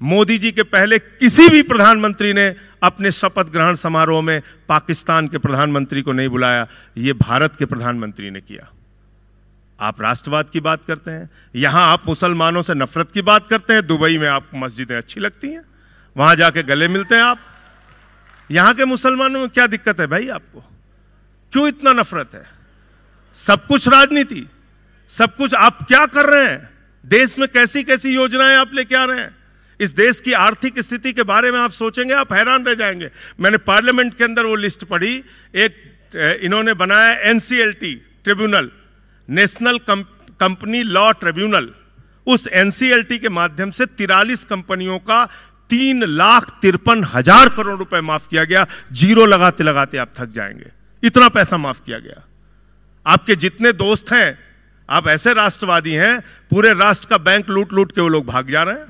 मोदी जी के पहले किसी भी प्रधानमंत्री ने अपने शपथ ग्रहण समारोह में पाकिस्तान के प्रधानमंत्री को नहीं बुलाया, यह भारत के प्रधानमंत्री ने किया। आप राष्ट्रवाद की बात करते हैं, यहां आप मुसलमानों से नफरत की बात करते हैं। दुबई में आपको मस्जिदें अच्छी लगती हैं, वहां जाके गले मिलते हैं आप। यहां के मुसलमानों में क्या दिक्कत है भाई आपको? क्यों इतना नफरत है? सब कुछ राजनीति, सब कुछ। आप क्या कर रहे हैं देश में? कैसी कैसी योजनाएं आप लेके आ रहे हैं? इस देश की आर्थिक स्थिति के बारे में आप सोचेंगे, आप हैरान रह जाएंगे। मैंने पार्लियामेंट के अंदर वो लिस्ट पढ़ी, एक इन्होंने बनाया NCLT tribunal, national company law tribunal. उस NCLT के माध्यम से 43 कंपनियों का 3,53,000 करोड़ रुपए माफ किया गया। जीरो लगाते लगाते आप थक जाएंगे, इतना पैसा माफ किया गया। आपके जितने दोस्त हैं, आप ऐसे राष्ट्रवादी हैं, पूरे राष्ट्र का बैंक लूट लूट के वो लोग भाग जा रहे हैं।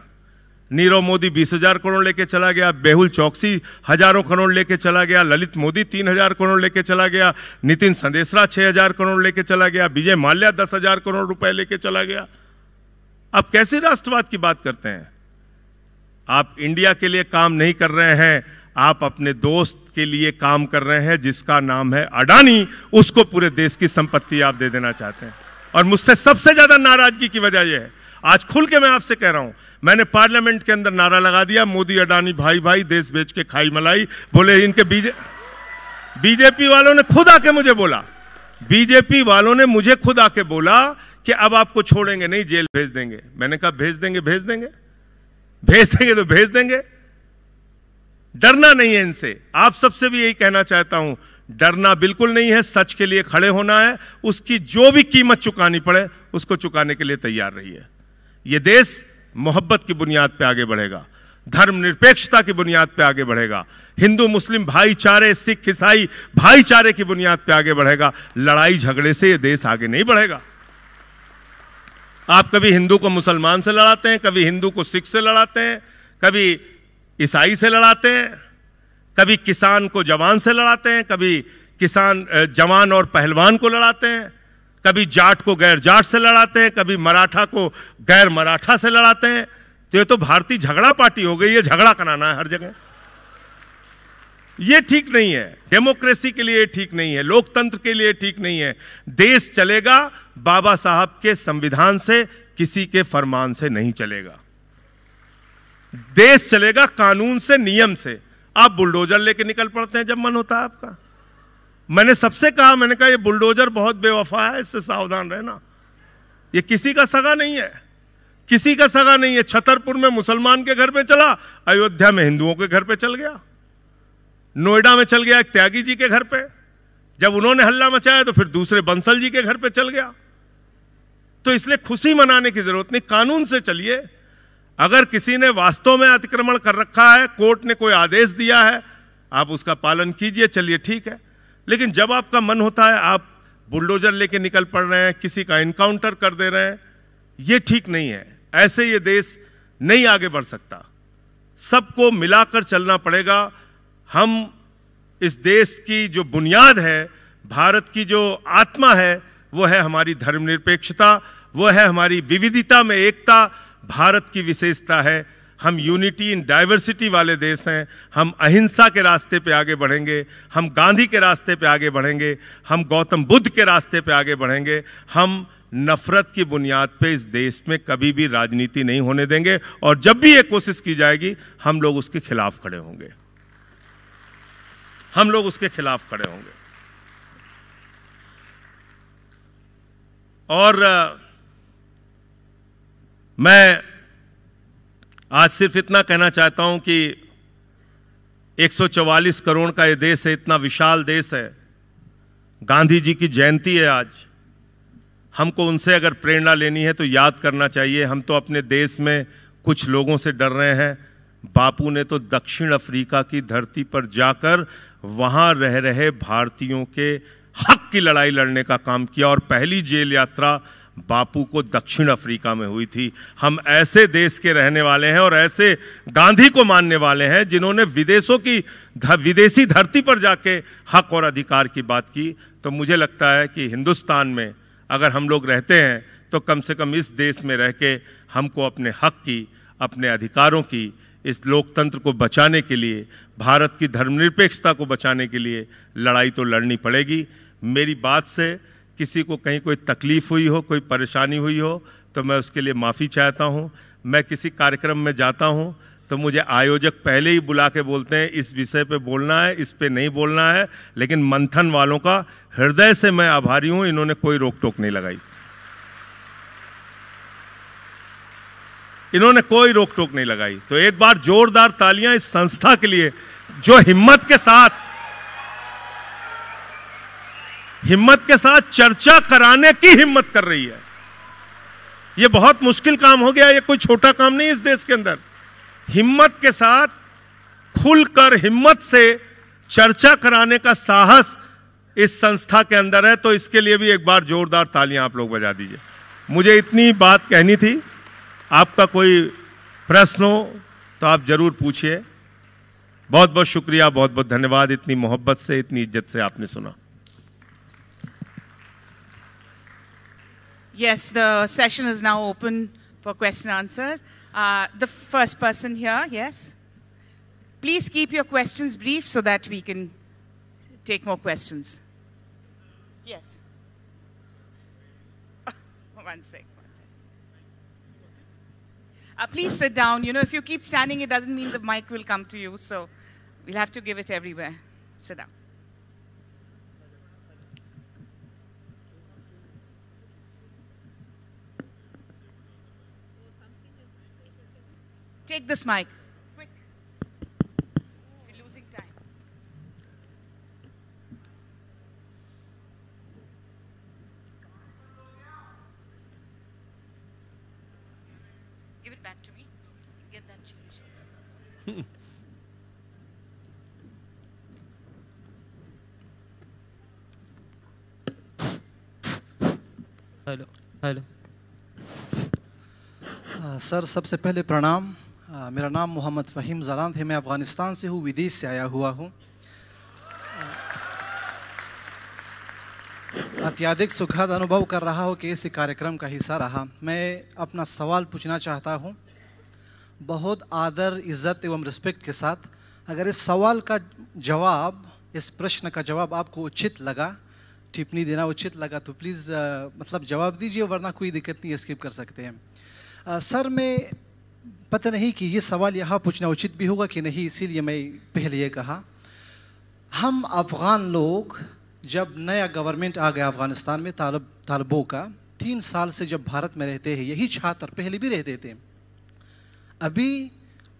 नीरव मोदी 20,000 करोड़ लेके चला गया, मेहुल चौकसी हजारों करोड़ लेके चला गया, ललित मोदी 3,000 करोड़ लेके चला गया, नितिन संदेशरा 6,000 करोड़ लेके चला गया, विजय माल्या 10,000 करोड़ रुपए लेके चला गया। आप कैसे राष्ट्रवाद की बात करते हैं? आप इंडिया के लिए काम नहीं कर रहे हैं, आप अपने दोस्त के लिए काम कर रहे हैं जिसका नाम है अडानी। उसको पूरे देश की संपत्ति आप दे देना चाहते हैं। और मुझसे सबसे ज्यादा नाराजगी की वजह यह है, आज खुल के मैं आपसे कह रहा हूं, मैंने पार्लियामेंट के अंदर नारा लगा दिया, मोदी अडानी भाई भाई, देश बेच के खाई मलाई। बोले इनके बीजेपी वालों ने खुद आके मुझे बोला, बीजेपी वालों ने मुझे खुद आके बोला कि अब आपको छोड़ेंगे नहीं, जेल भेज देंगे। मैंने कहा भेज देंगे, भेज देंगे, भेज देंगे तो भेज देंगे, डरना नहीं है इनसे। आप सबसे भी यही कहना चाहता हूं, डरना बिल्कुल नहीं है, सच के लिए खड़े होना है, उसकी जो भी कीमत चुकानी पड़े उसको चुकाने के लिए तैयार रहिए। यह देश मोहब्बत की बुनियाद पे आगे बढ़ेगा, धर्मनिरपेक्षता की बुनियाद पे आगे बढ़ेगा, हिंदू मुस्लिम भाईचारे, सिख ईसाई भाईचारे की बुनियाद पे आगे बढ़ेगा। लड़ाई झगड़े से यह देश आगे नहीं बढ़ेगा। आप कभी हिंदू को मुसलमान से लड़ाते हैं, कभी हिंदू को सिख से लड़ाते हैं, कभी ईसाई से लड़ाते हैं, कभी किसान को जवान से लड़ाते हैं, कभी किसान जवान और पहलवान को लड़ाते हैं, कभी जाट को गैर जाट से लड़ाते हैं, कभी मराठा को गैर मराठा से लड़ाते हैं। तो ये तो भारतीय झगड़ा पार्टी हो गई है, झगड़ा कराना है हर जगह। ये ठीक नहीं है, डेमोक्रेसी के लिए ठीक नहीं है, लोकतंत्र के लिए ठीक नहीं है। देश चलेगा बाबा साहब के संविधान से, किसी के फरमान से नहीं चलेगा। देश चलेगा कानून से, नियम से। आप बुलडोजर लेके निकल पड़ते हैं जब मन होता है आपका। मैंने सबसे कहा, मैंने कहा ये बुलडोजर बहुत बेवफा है, इससे सावधान रहना। ये किसी का सगा नहीं है, किसी का सगा नहीं है। छतरपुर में मुसलमान के घर पे चला, अयोध्या में हिंदुओं के घर पे चल गया, नोएडा में चल गया एक त्यागी जी के घर पे, जब उन्होंने हल्ला मचाया तो फिर दूसरे बंसल जी के घर पे चल गया। तो इसलिए खुशी मनाने की जरूरत नहीं, कानून से चलिए। अगर किसी ने वास्तव में अतिक्रमण कर रखा है, कोर्ट ने कोई आदेश दिया है, आप उसका पालन कीजिए, चलिए ठीक है। लेकिन जब आपका मन होता है आप बुलडोजर लेके निकल पड़ रहे हैं, किसी का इनकाउंटर कर दे रहे हैं, ये ठीक नहीं है। ऐसे ये देश नहीं आगे बढ़ सकता। सबको मिलाकर चलना पड़ेगा। हम इस देश की जो बुनियाद है, भारत की जो आत्मा है, वो है हमारी धर्मनिरपेक्षता, वो है हमारी विविधता में एकता। भारत की विशेषता है, हम यूनिटी इन डाइवर्सिटी वाले देश हैं। हम अहिंसा के रास्ते पे आगे बढ़ेंगे, हम गांधी के रास्ते पे आगे बढ़ेंगे, हम गौतम बुद्ध के रास्ते पे आगे बढ़ेंगे। हम नफरत की बुनियाद पे इस देश में कभी भी राजनीति नहीं होने देंगे, और जब भी ये कोशिश की जाएगी हम लोग उसके खिलाफ खड़े होंगे, हम लोग उसके खिलाफ खड़े होंगे। और मैं आज सिर्फ इतना कहना चाहता हूं कि 144 करोड़ का ये देश है, इतना विशाल देश है। गांधी जी की जयंती है आज। हमको उनसे अगर प्रेरणा लेनी है तो याद करना चाहिए। हम तो अपने देश में कुछ लोगों से डर रहे हैं। बापू ने तो दक्षिण अफ्रीका की धरती पर जाकर वहां रह रहे भारतीयों के हक की लड़ाई लड़ने का काम किया, और पहली जेल यात्रा बापू को दक्षिण अफ्रीका में हुई थी। हम ऐसे देश के रहने वाले हैं और ऐसे गांधी को मानने वाले हैं जिन्होंने विदेशी धरती पर जाके हक और अधिकार की बात की। तो मुझे लगता है कि हिंदुस्तान में अगर हम लोग रहते हैं तो कम से कम इस देश में रह के हमको अपने हक की, अपने अधिकारों की, इस लोकतंत्र को बचाने के लिए, भारत की धर्मनिरपेक्षता को बचाने के लिए लड़ाई तो लड़नी पड़ेगी। मेरी बात से किसी को कहीं कोई तकलीफ हुई हो, कोई परेशानी हुई हो, तो मैं उसके लिए माफ़ी चाहता हूं। मैं किसी कार्यक्रम में जाता हूं तो मुझे आयोजक पहले ही बुला के बोलते हैं इस विषय पे बोलना है, इस पे नहीं बोलना है, लेकिन मंथन वालों का हृदय से मैं आभारी हूं, इन्होंने कोई रोक टोक नहीं लगाई, इन्होंने कोई रोक टोक नहीं लगाई। तो एक बार जोरदार तालियां इस संस्था के लिए जो हिम्मत के साथ चर्चा कराने की हिम्मत कर रही है। यह बहुत मुश्किल काम हो गया, यह कोई छोटा काम नहीं। इस देश के अंदर हिम्मत के साथ, खुलकर हिम्मत से चर्चा कराने का साहस इस संस्था के अंदर है। तो इसके लिए भी एक बार जोरदार तालियां आप लोग बजा दीजिए। मुझे इतनी बात कहनी थी, आपका कोई प्रश्न हो तो आप जरूर पूछिए। बहुत बहुत शुक्रिया, बहुत बहुत धन्यवाद, इतनी मोहब्बत से, इतनी इज्जत से आपने सुना। Yes, the session is now open for question and answers. The first person here, yes. Please keep your questions brief so that we can take more questions. Yes. One sec. Please sit down. You know, if you keep standing, it doesn't mean the mic will come to you. So we'll have to give it everywhere. Sit down. Take this mic. Quick. We're losing time. Give it back to me. Get that changed. Hello hello sir, सबसे पहले प्रणाम। मेरा नाम मोहम्मद फ़हीम ज़लान है। मैं अफ़गानिस्तान से हूँ, विदेश से आया हुआ हूँ। अत्यधिक सुखद अनुभव कर रहा हूँ कि इस कार्यक्रम का हिस्सा रहा। मैं अपना सवाल पूछना चाहता हूँ बहुत आदर, इज़्ज़त एवं रिस्पेक्ट के साथ। अगर इस सवाल का जवाब, इस प्रश्न का जवाब आपको उचित लगा, टिप्पणी देना उचित लगा, तो प्लीज़ मतलब जवाब दीजिए, वरना कोई दिक्कत नहीं, स्किप कर सकते हैं। सर, मैं पता नहीं कि ये सवाल यहाँ पूछना उचित भी होगा कि नहीं, इसीलिए मैं पहले ये कहा। हम अफ़गान लोग, जब नया गवर्नमेंट आ गया अफ़गानिस्तान में तालिबों का, 3 साल से जब भारत में रहते हैं, यही छात्र पहले भी रहते थे। अभी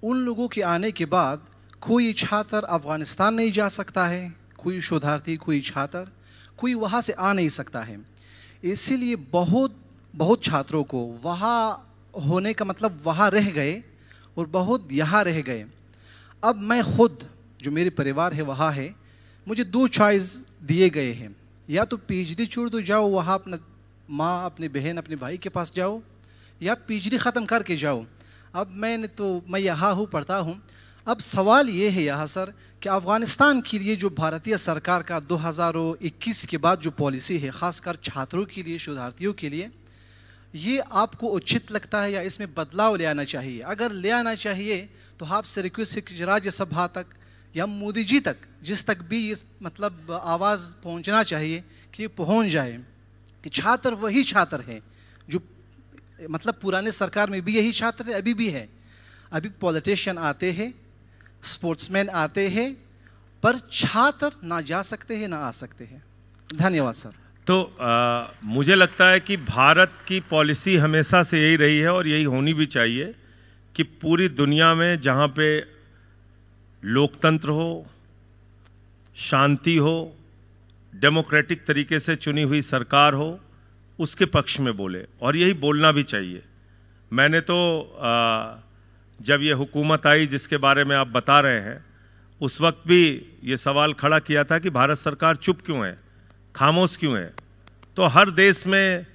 उन लोगों के आने के बाद कोई छात्र अफ़गानिस्तान नहीं जा सकता है, कोई शोधार्थी, कोई छात्र, कोई वहाँ से आ नहीं सकता है। इसीलिए बहुत छात्रों को वहाँ होने का मतलब वहाँ रह गए और बहुत यहाँ रह गए। अब मैं खुद, जो मेरे परिवार है वहाँ है, मुझे 2 चॉइस दिए गए हैं, या तो पीएचडी छोड़ दो, जाओ वहाँ अपना माँ, अपनी बहन, अपने भाई के पास जाओ, या पीएचडी ख़त्म करके जाओ। अब मैं यहाँ हूँ, पढ़ता हूँ। अब सवाल ये है यहाँ सर कि अफ़गानिस्तान के लिए जो भारतीय सरकार का 2021 के बाद जो पॉलिसी है, ख़ासकर छात्रों के लिए, शोधार्थियों के लिए, ये आपको उचित लगता है या इसमें बदलाव ले आना चाहिए? अगर ले आना चाहिए तो आपसे रिक्वेस्ट है कि राज्यसभा तक या मोदी जी तक, जिस तक भी इस मतलब आवाज़ पहुंचना चाहिए, कि पहुंच जाए कि छात्र वही छात्र है जो मतलब पुराने सरकार में भी यही छात्र थे, अभी भी है। अभी पॉलिटिशियन आते हैं, स्पोर्ट्समैन आते हैं, पर छात्र ना जा सकते हैं ना आ सकते हैं। धन्यवाद सर। तो मुझे लगता है कि भारत की पॉलिसी हमेशा से यही रही है और यही होनी भी चाहिए कि पूरी दुनिया में जहाँ पे लोकतंत्र हो, शांति हो, डेमोक्रेटिक तरीके से चुनी हुई सरकार हो, उसके पक्ष में बोले, और यही बोलना भी चाहिए। मैंने तो जब ये हुकूमत आई जिसके बारे में आप बता रहे हैं, उस वक्त भी ये सवाल खड़ा किया था कि भारत सरकार चुप क्यों है, खामोश क्यों है। तो हर देश में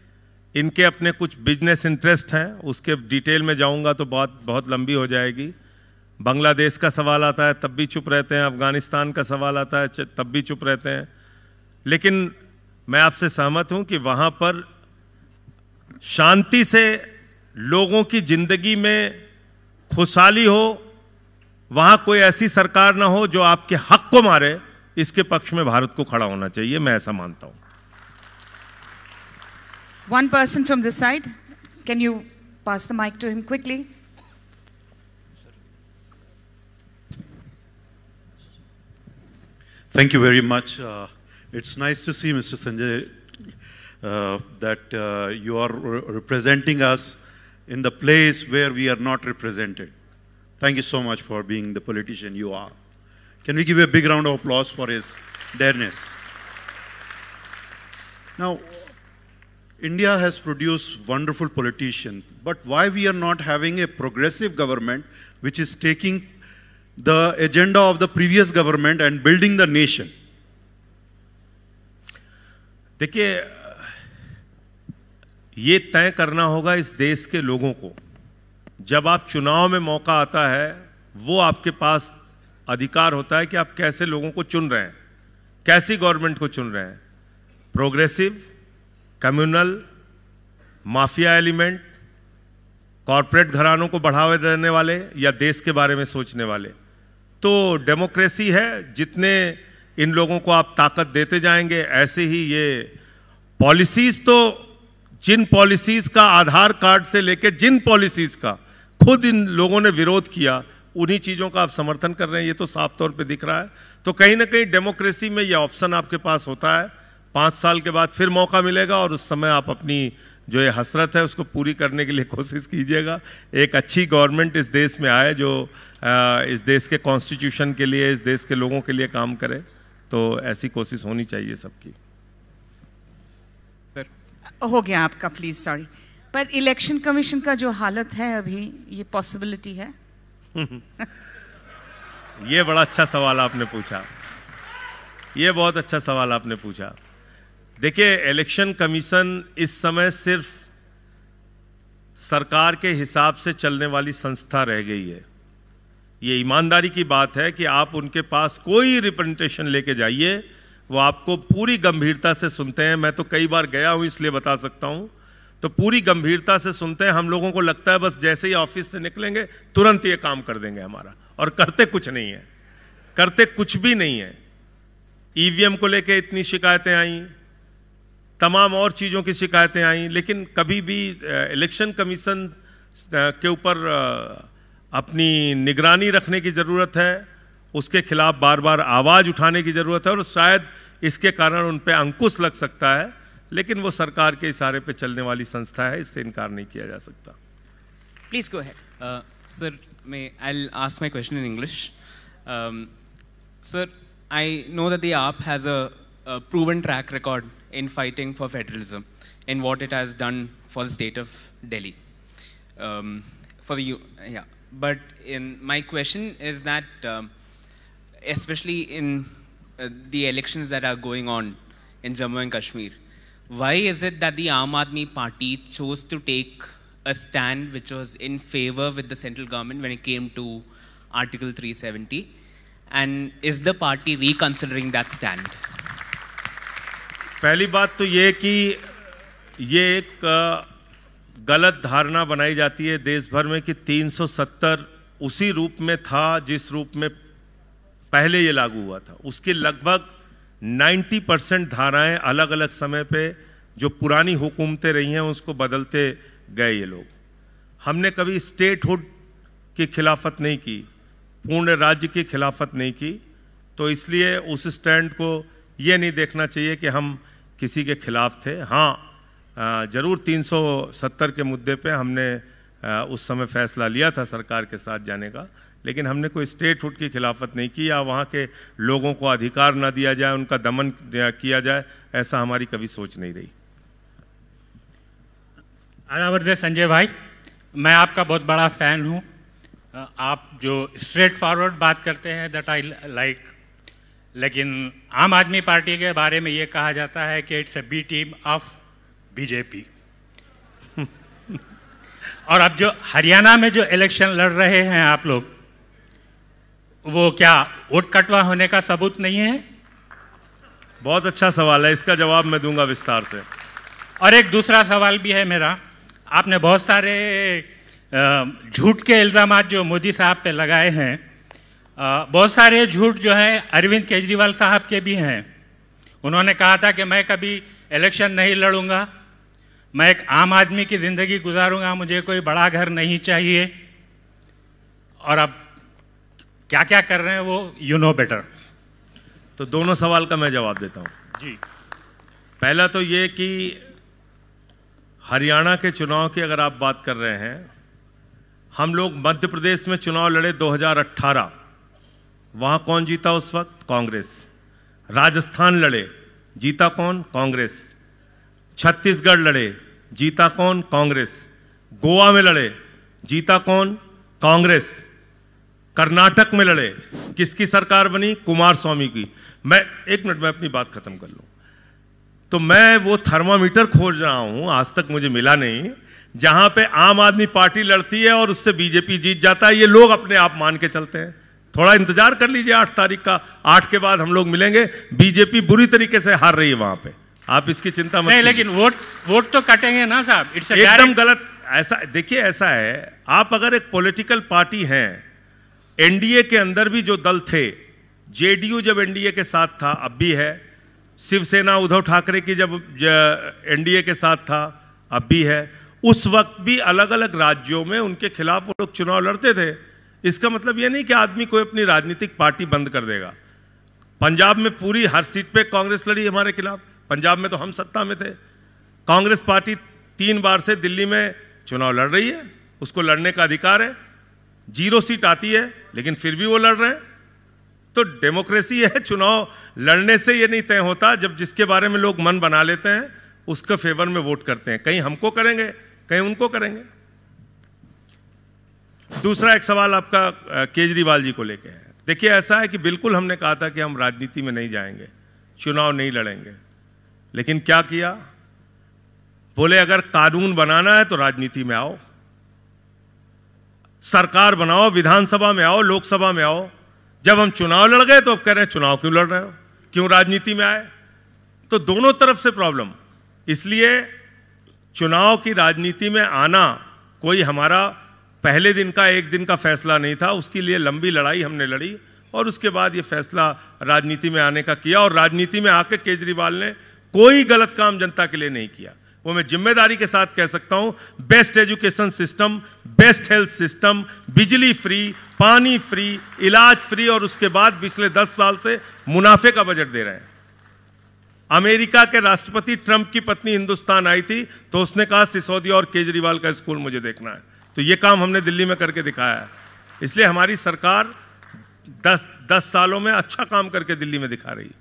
इनके अपने कुछ बिजनेस इंटरेस्ट हैं, उसके डिटेल में जाऊंगा तो बहुत लंबी हो जाएगी। बांग्लादेश का सवाल आता है तब भी चुप रहते हैं, अफगानिस्तान का सवाल आता है तब भी चुप रहते हैं। लेकिन मैं आपसे सहमत हूं कि वहां पर शांति से लोगों की जिंदगी में खुशहाली हो, वहां कोई ऐसी सरकार ना हो जो आपके हक को मारे, इसके पक्ष में भारत को खड़ा होना चाहिए, मैं ऐसा मानता हूं। One person from this side, can you pass the mic to him quickly? Thank you very much. It's nice to see, Mr. Sanjay, that you are representing us in the place where we are not represented. Thank you so much for being the politician you are. Can we give a big round of applause for his dareness? Now, India has produced wonderful politicians, but why we are not having a progressive government which is taking the agenda of the previous government and building the nation? देखिए, ये तय करना होगा इस देश के लोगों को जब आप चुनाव में मौका आता है, वो आपके पास अधिकार होता है कि आप कैसे लोगों को चुन रहे हैं, कैसी गवर्नमेंट को चुन रहे हैं, progressive, communal, mafia element, corporate घरानों को बढ़ावा देने वाले या देश के बारे में सोचने वाले। तो डेमोक्रेसी है, जितने इन लोगों को आप ताकत देते जाएंगे ऐसे ही ये पॉलिसीज, तो जिन पॉलिसीज का आधार कार्ड से लेके जिन पॉलिसीज का खुद इन लोगों ने विरोध किया, उन्हीं चीजों का आप समर्थन कर रहे हैं, ये तो साफ तौर पे दिख रहा है। तो कहीं ना कहीं डेमोक्रेसी में ये ऑप्शन आपके पास होता है। 5 साल के बाद फिर मौका मिलेगा और उस समय आप अपनी जो ये हसरत है उसको पूरी करने के लिए कोशिश कीजिएगा। एक अच्छी गवर्नमेंट इस देश में आए जो इस देश के कॉन्स्टिट्यूशन के लिए, इस देश के लोगों के लिए काम करे, तो ऐसी कोशिश होनी चाहिए सबकी। हो गया आपका, प्लीज सॉरी। पर इलेक्शन कमीशन का जो हालत है अभी, ये पॉसिबिलिटी है? ये बड़ा अच्छा सवाल आपने पूछा, ये बहुत अच्छा सवाल आपने पूछा। देखिए, इलेक्शन कमीशन इस समय सिर्फ सरकार के हिसाब से चलने वाली संस्था रह गई है। ये ईमानदारी की बात है कि आप उनके पास कोई रिप्रेजेंटेशन लेके जाइए, वो आपको पूरी गंभीरता से सुनते हैं। मैं तो कई बार गया हूं इसलिए बता सकता हूं, तो पूरी गंभीरता से सुनते हैं। हम लोगों को लगता है बस जैसे ही ऑफिस से निकलेंगे तुरंत ये काम कर देंगे हमारा, और करते कुछ नहीं है, करते कुछ भी नहीं है। ईवीएम को लेके इतनी शिकायतें आई, तमाम और चीज़ों की शिकायतें आई, लेकिन कभी भी इलेक्शन कमीशन के ऊपर अपनी निगरानी रखने की ज़रूरत है, उसके खिलाफ बार बार आवाज़ उठाने की ज़रूरत है, और शायद इसके कारण उन पर अंकुश लग सकता है, लेकिन वो सरकार के इशारे पे चलने वाली संस्था है, इससे इनकार नहीं किया जा सकता। Please go ahead. Sir, I'll ask my question in English. Sir, I know that the AAP has a proven track record in fighting for federalism in what it has done for the state of Delhi. But my question is that, especially in the elections that are going on in Jammu and Kashmir, why is it that the Aam Aadmi Party chose to take a stand which was in favor with the central government when it came to Article 370? And is the party reconsidering that stand? पहली बात तो ये कि ये एक गलत धारणा बनाई जाती है देश भर में कि 370 उसी रूप में था जिस रूप में पहले ये लागू हुआ था। उसकी लगभग 90% धाराएं अलग अलग समय पे जो पुरानी हुकूमतें रही हैं उसको बदलते गए ये लोग। हमने कभी स्टेटहुड की खिलाफत नहीं की, पूर्ण राज्य की खिलाफत नहीं की, तो इसलिए उस स्टैंड को ये नहीं देखना चाहिए कि हम किसी के खिलाफ थे। हाँ, जरूर 370 के मुद्दे पे हमने उस समय फैसला लिया था सरकार के साथ जाने का, लेकिन हमने कोई स्टेटहुड की खिलाफत नहीं की या वहाँ के लोगों को अधिकार ना दिया जाए, उनका दमन किया जाए, ऐसा हमारी कभी सोच नहीं रही। आदावर्दे संजय भाई, मैं आपका बहुत बड़ा फ़ैन हूँ। आप जो स्ट्रेट फॉरवर्ड बात करते हैं दैट आई लाइक, लेकिन आम आदमी पार्टी के बारे में ये कहा जाता है कि it's a B team of BJP. और अब जो हरियाणा में जो इलेक्शन लड़ रहे हैं आप लोग, वो क्या वोट कटवा होने का सबूत नहीं है? बहुत अच्छा सवाल है, इसका जवाब मैं दूंगा विस्तार से। और एक दूसरा सवाल भी है मेरा। आपने बहुत सारे झूठ के इल्ज़ामात जो मोदी साहब पे लगाए हैं, बहुत सारे झूठ जो है अरविंद केजरीवाल साहब के भी हैं। उन्होंने कहा था कि मैं कभी इलेक्शन नहीं लड़ूंगा, मैं एक आम आदमी की ज़िंदगी गुजारूंगा, मुझे कोई बड़ा घर नहीं चाहिए। और अब क्या क्या कर रहे हैं वो यू नो बेटर। तो दोनों सवाल का मैं जवाब देता हूं जी। पहला तो ये कि हरियाणा के चुनाव की अगर आप बात कर रहे हैं, हम लोग मध्य प्रदेश में चुनाव लड़े 2018, वहां कौन जीता उस वक्त? कांग्रेस। राजस्थान लड़े, जीता कौन? कांग्रेस। छत्तीसगढ़ लड़े, जीता कौन? कांग्रेस। गोवा में लड़े, जीता कौन? कांग्रेस। कर्नाटक में लड़े, किसकी सरकार बनी? कुमार स्वामी की। मैं एक मिनट में अपनी बात खत्म कर लूं। तो मैं वो थर्मामीटर खोज रहा हूं, आज तक मुझे मिला नहीं, जहां पे आम आदमी पार्टी लड़ती है और उससे बीजेपी जीत जाता है, ये लोग अपने आप मान के चलते हैं। थोड़ा इंतजार कर लीजिए 8 तारीख का, 8 के बाद हम लोग मिलेंगे। बीजेपी बुरी तरीके से हार रही है वहां पे, आप इसकी चिंता मत नहीं, लेकिन वोट तो कटेंगे ना साहब, इट्स एकदम गलत। ऐसा देखिए, ऐसा है, आप अगर एक पॉलिटिकल पार्टी हैं, एनडीए के अंदर भी जो दल थे, जेडीयू जब एनडीए के साथ था, अब भी है, शिवसेना उद्धव ठाकरे की जब एनडीए के साथ था, अब भी है, उस वक्त भी अलग अलग राज्यों में उनके खिलाफ वो लोग चुनाव लड़ते थे। इसका मतलब ये नहीं कि आदमी कोई अपनी राजनीतिक पार्टी बंद कर देगा। पंजाब में पूरी हर सीट पे कांग्रेस लड़ी हमारे खिलाफ, पंजाब में तो हम सत्ता में थे। कांग्रेस पार्टी 3 बार से दिल्ली में चुनाव लड़ रही है, उसको लड़ने का अधिकार है, 0 सीट आती है लेकिन फिर भी वो लड़ रहे हैं। तो डेमोक्रेसी है, चुनाव लड़ने से ये नहीं तय होता, जब जिसके बारे में लोग मन बना लेते हैं उसके फेवर में वोट करते हैं, कहीं हमको करेंगे कहीं उनको करेंगे। दूसरा एक सवाल आपका केजरीवाल जी को लेके है। देखिए, ऐसा है कि बिल्कुल हमने कहा था कि हम राजनीति में नहीं जाएंगे, चुनाव नहीं लड़ेंगे, लेकिन क्या किया, बोले अगर कानून बनाना है तो राजनीति में आओ, सरकार बनाओ, विधानसभा में आओ, लोकसभा में आओ। जब हम चुनाव लड़ गए तो अब कह रहे हैं चुनाव क्यों लड़ रहे हो, क्यों राजनीति में आए। तो दोनों तरफ से प्रॉब्लम। इसलिए चुनाव की राजनीति में आना कोई हमारा पहले दिन का, एक दिन का फैसला नहीं था, उसके लिए लंबी लड़ाई हमने लड़ी और उसके बाद ये फैसला राजनीति में आने का किया। और राजनीति में आके केजरीवाल ने कोई गलत काम जनता के लिए नहीं किया, वो मैं जिम्मेदारी के साथ कह सकता हूं। Best education system, best health system, बिजली फ्री, पानी फ्री, इलाज फ्री, और उसके बाद पिछले 10 साल से मुनाफे का बजट दे रहे हैं। अमेरिका के राष्ट्रपति ट्रंप की पत्नी हिंदुस्तान आई थी तो उसने कहा सिसोदिया और केजरीवाल का स्कूल मुझे देखना है, तो ये काम हमने दिल्ली में करके दिखाया है। इसलिए हमारी सरकार 10 सालों में अच्छा काम करके दिल्ली में दिखा रही है।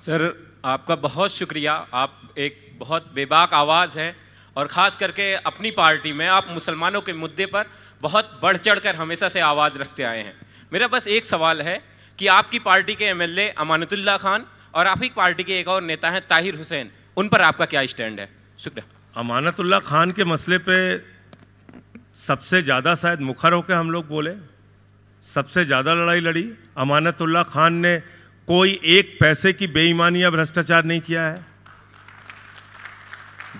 सर, आपका बहुत शुक्रिया, आप एक बहुत बेबाक आवाज़ हैं और ख़ास करके अपनी पार्टी में आप मुसलमानों के मुद्दे पर बहुत बढ़ चढ़कर हमेशा से आवाज़ रखते आए हैं। मेरा बस एक सवाल है कि आपकी पार्टी के एमएलए अमानतुल्लाह खान और आप ही पार्टी के एक और नेता हैं ताहिर हुसैन, उन पर आपका क्या स्टैंड है? शुक्रिया। अमानतुल्लाह खान के मसले पे सबसे ज़्यादा शायद मुखर होकर हम लोग बोले, सबसे ज़्यादा लड़ाई लड़ी। अमानतुल्लाह खान ने कोई एक पैसे की बेईमानी या भ्रष्टाचार नहीं किया है,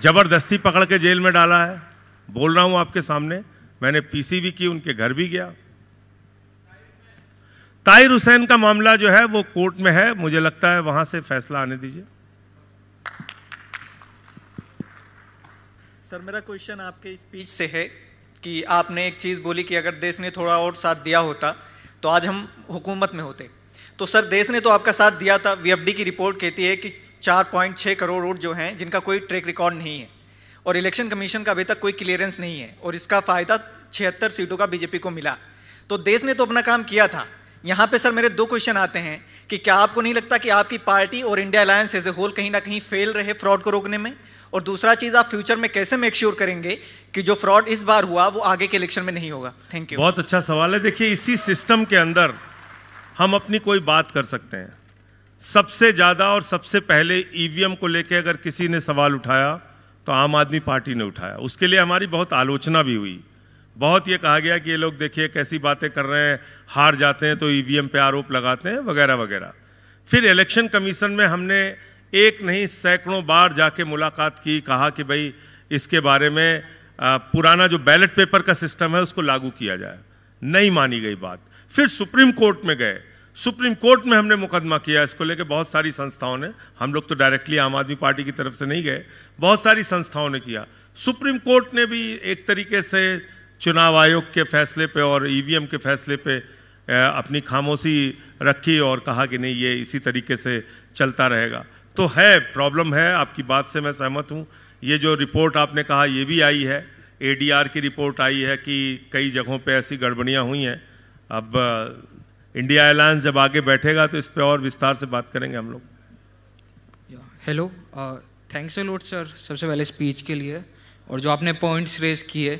जबरदस्ती पकड़ के जेल में डाला है। बोल रहा हूं आपके सामने, मैंने पीसी भी की, उनके घर भी गया। ताहिर हुसैन का मामला जो है वो कोर्ट में है, मुझे लगता है वहां से फैसला आने दीजिए। सर, मेरा क्वेश्चन आपके स्पीच से है कि आपने एक चीज़ बोली कि अगर देश ने थोड़ा और साथ दिया होता तो आज हम हुकूमत में होते। तो सर, देश ने तो आपका साथ दिया था। वीएफडी की रिपोर्ट कहती है कि 4.6 करोड़ वोट जो हैं जिनका कोई ट्रैक रिकॉर्ड नहीं है और इलेक्शन कमीशन का अभी तक कोई क्लियरेंस नहीं है और इसका फ़ायदा 76 सीटों का बीजेपी को मिला। तो देश ने तो अपना काम किया था। यहाँ पे सर मेरे 2 क्वेश्चन आते हैं कि क्या आपको नहीं लगता कि आपकी पार्टी और India alliance as a whole कहीं ना कहीं फेल रहे फ्रॉड को रोकने में? और दूसरा चीज़, आप फ्यूचर में कैसे मेक श्योर करेंगे कि जो फ्रॉड इस बार हुआ वो आगे के इलेक्शन में नहीं होगा? Thank you. बहुत अच्छा सवाल है। देखिए, इसी सिस्टम के अंदर हम अपनी कोई बात कर सकते हैं। सबसे ज़्यादा और सबसे पहले ईवीएम को लेकर अगर किसी ने सवाल उठाया तो आम आदमी पार्टी ने उठाया। उसके लिए हमारी बहुत आलोचना भी हुई, बहुत ये कहा गया कि ये लोग देखिए कैसी बातें कर रहे हैं, हार जाते हैं तो ईवीएम पे आरोप लगाते हैं वगैरह वगैरह। फिर इलेक्शन कमीशन में हमने एक नहीं सैकड़ों बार जाके मुलाकात की, कहा कि भाई इसके बारे में पुराना जो बैलेट पेपर का सिस्टम है उसको लागू किया जाए। नहीं मानी गई बात। फिर सुप्रीम कोर्ट में गए, सुप्रीम कोर्ट में हमने मुकदमा किया इसको लेकर। बहुत सारी संस्थाओं ने, हम लोग तो डायरेक्टली आम आदमी पार्टी की तरफ से नहीं गए, बहुत सारी संस्थाओं ने किया। सुप्रीम कोर्ट ने भी एक तरीके से चुनाव आयोग के फैसले पे और ईवीएम के फैसले पे अपनी खामोशी रखी और कहा कि नहीं, ये इसी तरीके से चलता रहेगा। तो है, प्रॉब्लम है, आपकी बात से मैं सहमत हूँ। ये जो रिपोर्ट आपने कहा ये भी आई है, एडीआर की रिपोर्ट आई है कि कई जगहों पे ऐसी गड़बड़ियाँ हुई हैं। अब इंडिया अलायंस जब आगे बैठेगा तो इस पे और विस्तार से बात करेंगे हम लोग। Hello, thanks a lot sir, सबसे पहले स्पीच के लिए। और जो आपने पॉइंट्स रेज किए,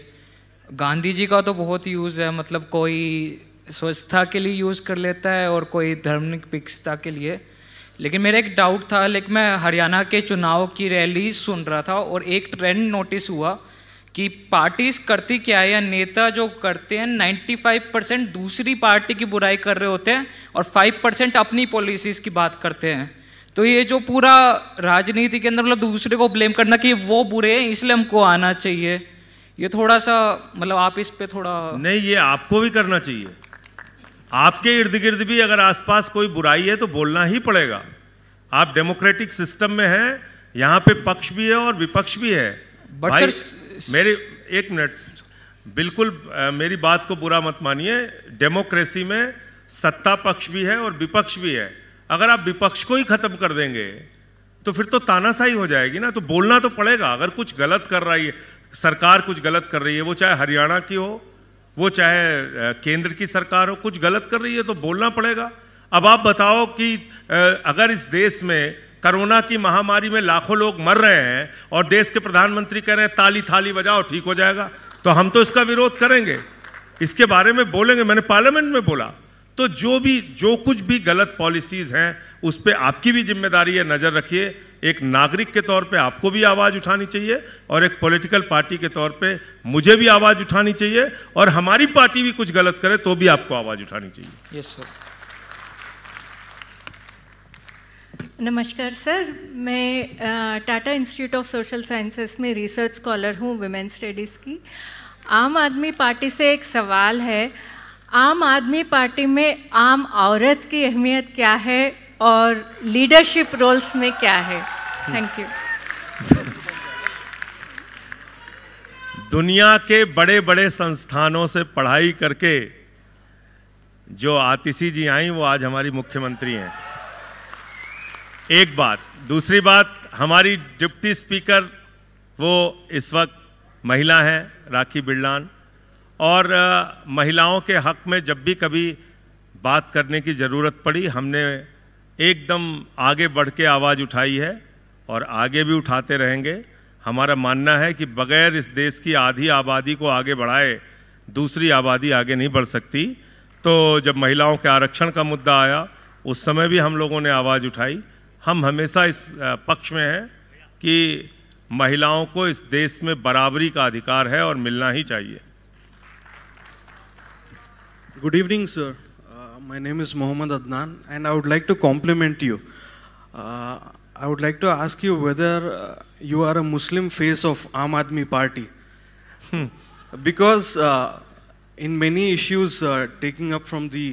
गांधी जी का तो बहुत यूज़ है, मतलब कोई स्वच्छता के लिए यूज़ कर लेता है और कोई धार्मिकता के लिए। लेकिन मेरा एक डाउट था, लेकिन मैं हरियाणा के चुनाव की रैली सुन रहा था और एक ट्रेंड नोटिस हुआ कि पार्टीज करती क्या है, या नेता जो करते हैं 95% दूसरी पार्टी की बुराई कर रहे होते हैं और 5% अपनी पॉलिसीज की बात करते हैं। तो ये जो पूरा राजनीति के अंदर मतलब दूसरे को ब्लेम करना कि वो बुरे हैं इसलिए हमको आना चाहिए, ये थोड़ा सा मतलब आप इस पे थोड़ा नहीं, ये आपको भी करना चाहिए। आपके इर्द गिर्द भी अगर आसपास कोई बुराई है तो बोलना ही पड़ेगा। आप डेमोक्रेटिक सिस्टम में हैं, यहाँ पे पक्ष भी है और विपक्ष भी है। भाई मेरी एक मिनट, बिल्कुल मेरी बात को बुरा मत मानिए। डेमोक्रेसी में सत्ता पक्ष भी है और विपक्ष भी है। अगर आप विपक्ष को ही खत्म कर देंगे तो फिर तो तानाशाही हो जाएगी ना। तो बोलना तो पड़ेगा। अगर कुछ गलत कर रही है सरकार, कुछ गलत कर रही है, वो चाहे हरियाणा की हो, वो चाहे केंद्र की सरकार हो, कुछ गलत कर रही है तो बोलना पड़ेगा। अब आप बताओ कि अगर इस देश में कोरोना की महामारी में लाखों लोग मर रहे हैं और देश के प्रधानमंत्री कह रहे हैं ताली थाली बजाओ ठीक हो जाएगा, तो हम तो इसका विरोध करेंगे, इसके बारे में बोलेंगे। मैंने पार्लियामेंट में बोला। तो जो कुछ भी गलत पॉलिसीज हैं उस पर आपकी भी जिम्मेदारी है, नजर रखिए। एक नागरिक के तौर पे आपको भी आवाज उठानी चाहिए और एक पॉलिटिकल पार्टी के तौर पे मुझे भी आवाज उठानी चाहिए, और हमारी पार्टी भी कुछ गलत करे तो भी आपको आवाज उठानी चाहिए। Yes sir. नमस्कार सर, मैं Tata institute of social sciences में रिसर्च स्कॉलर हूँ वुमेन स्टडीज़ की। आम आदमी पार्टी से एक सवाल है, आम आदमी पार्टी में आम औरत की अहमियत क्या है और लीडरशिप रोल्स में क्या है? Thank you. दुनिया के बड़े बड़े संस्थानों से पढ़ाई करके जो आतिशी जी आई वो आज हमारी मुख्यमंत्री हैं। एक बात। दूसरी बात, हमारी डिप्टी स्पीकर वो इस वक्त महिला हैं, राखी बिरलान। और महिलाओं के हक में जब भी कभी बात करने की ज़रूरत पड़ी हमने एकदम आगे बढ़ के आवाज़ उठाई है और आगे भी उठाते रहेंगे। हमारा मानना है कि बगैर इस देश की आधी आबादी को आगे बढ़ाए दूसरी आबादी आगे नहीं बढ़ सकती। तो जब महिलाओं के आरक्षण का मुद्दा आया उस समय भी हम लोगों ने आवाज़ उठाई। हम हमेशा इस पक्ष में हैं कि महिलाओं को इस देश में बराबरी का अधिकार है और मिलना ही चाहिए। Good evening, sir. My name is Mohammad Adnan, and I would like to compliment you. I would like to ask you whether you are a Muslim face of Aam Aadmi Party. Because in many issues taking up from the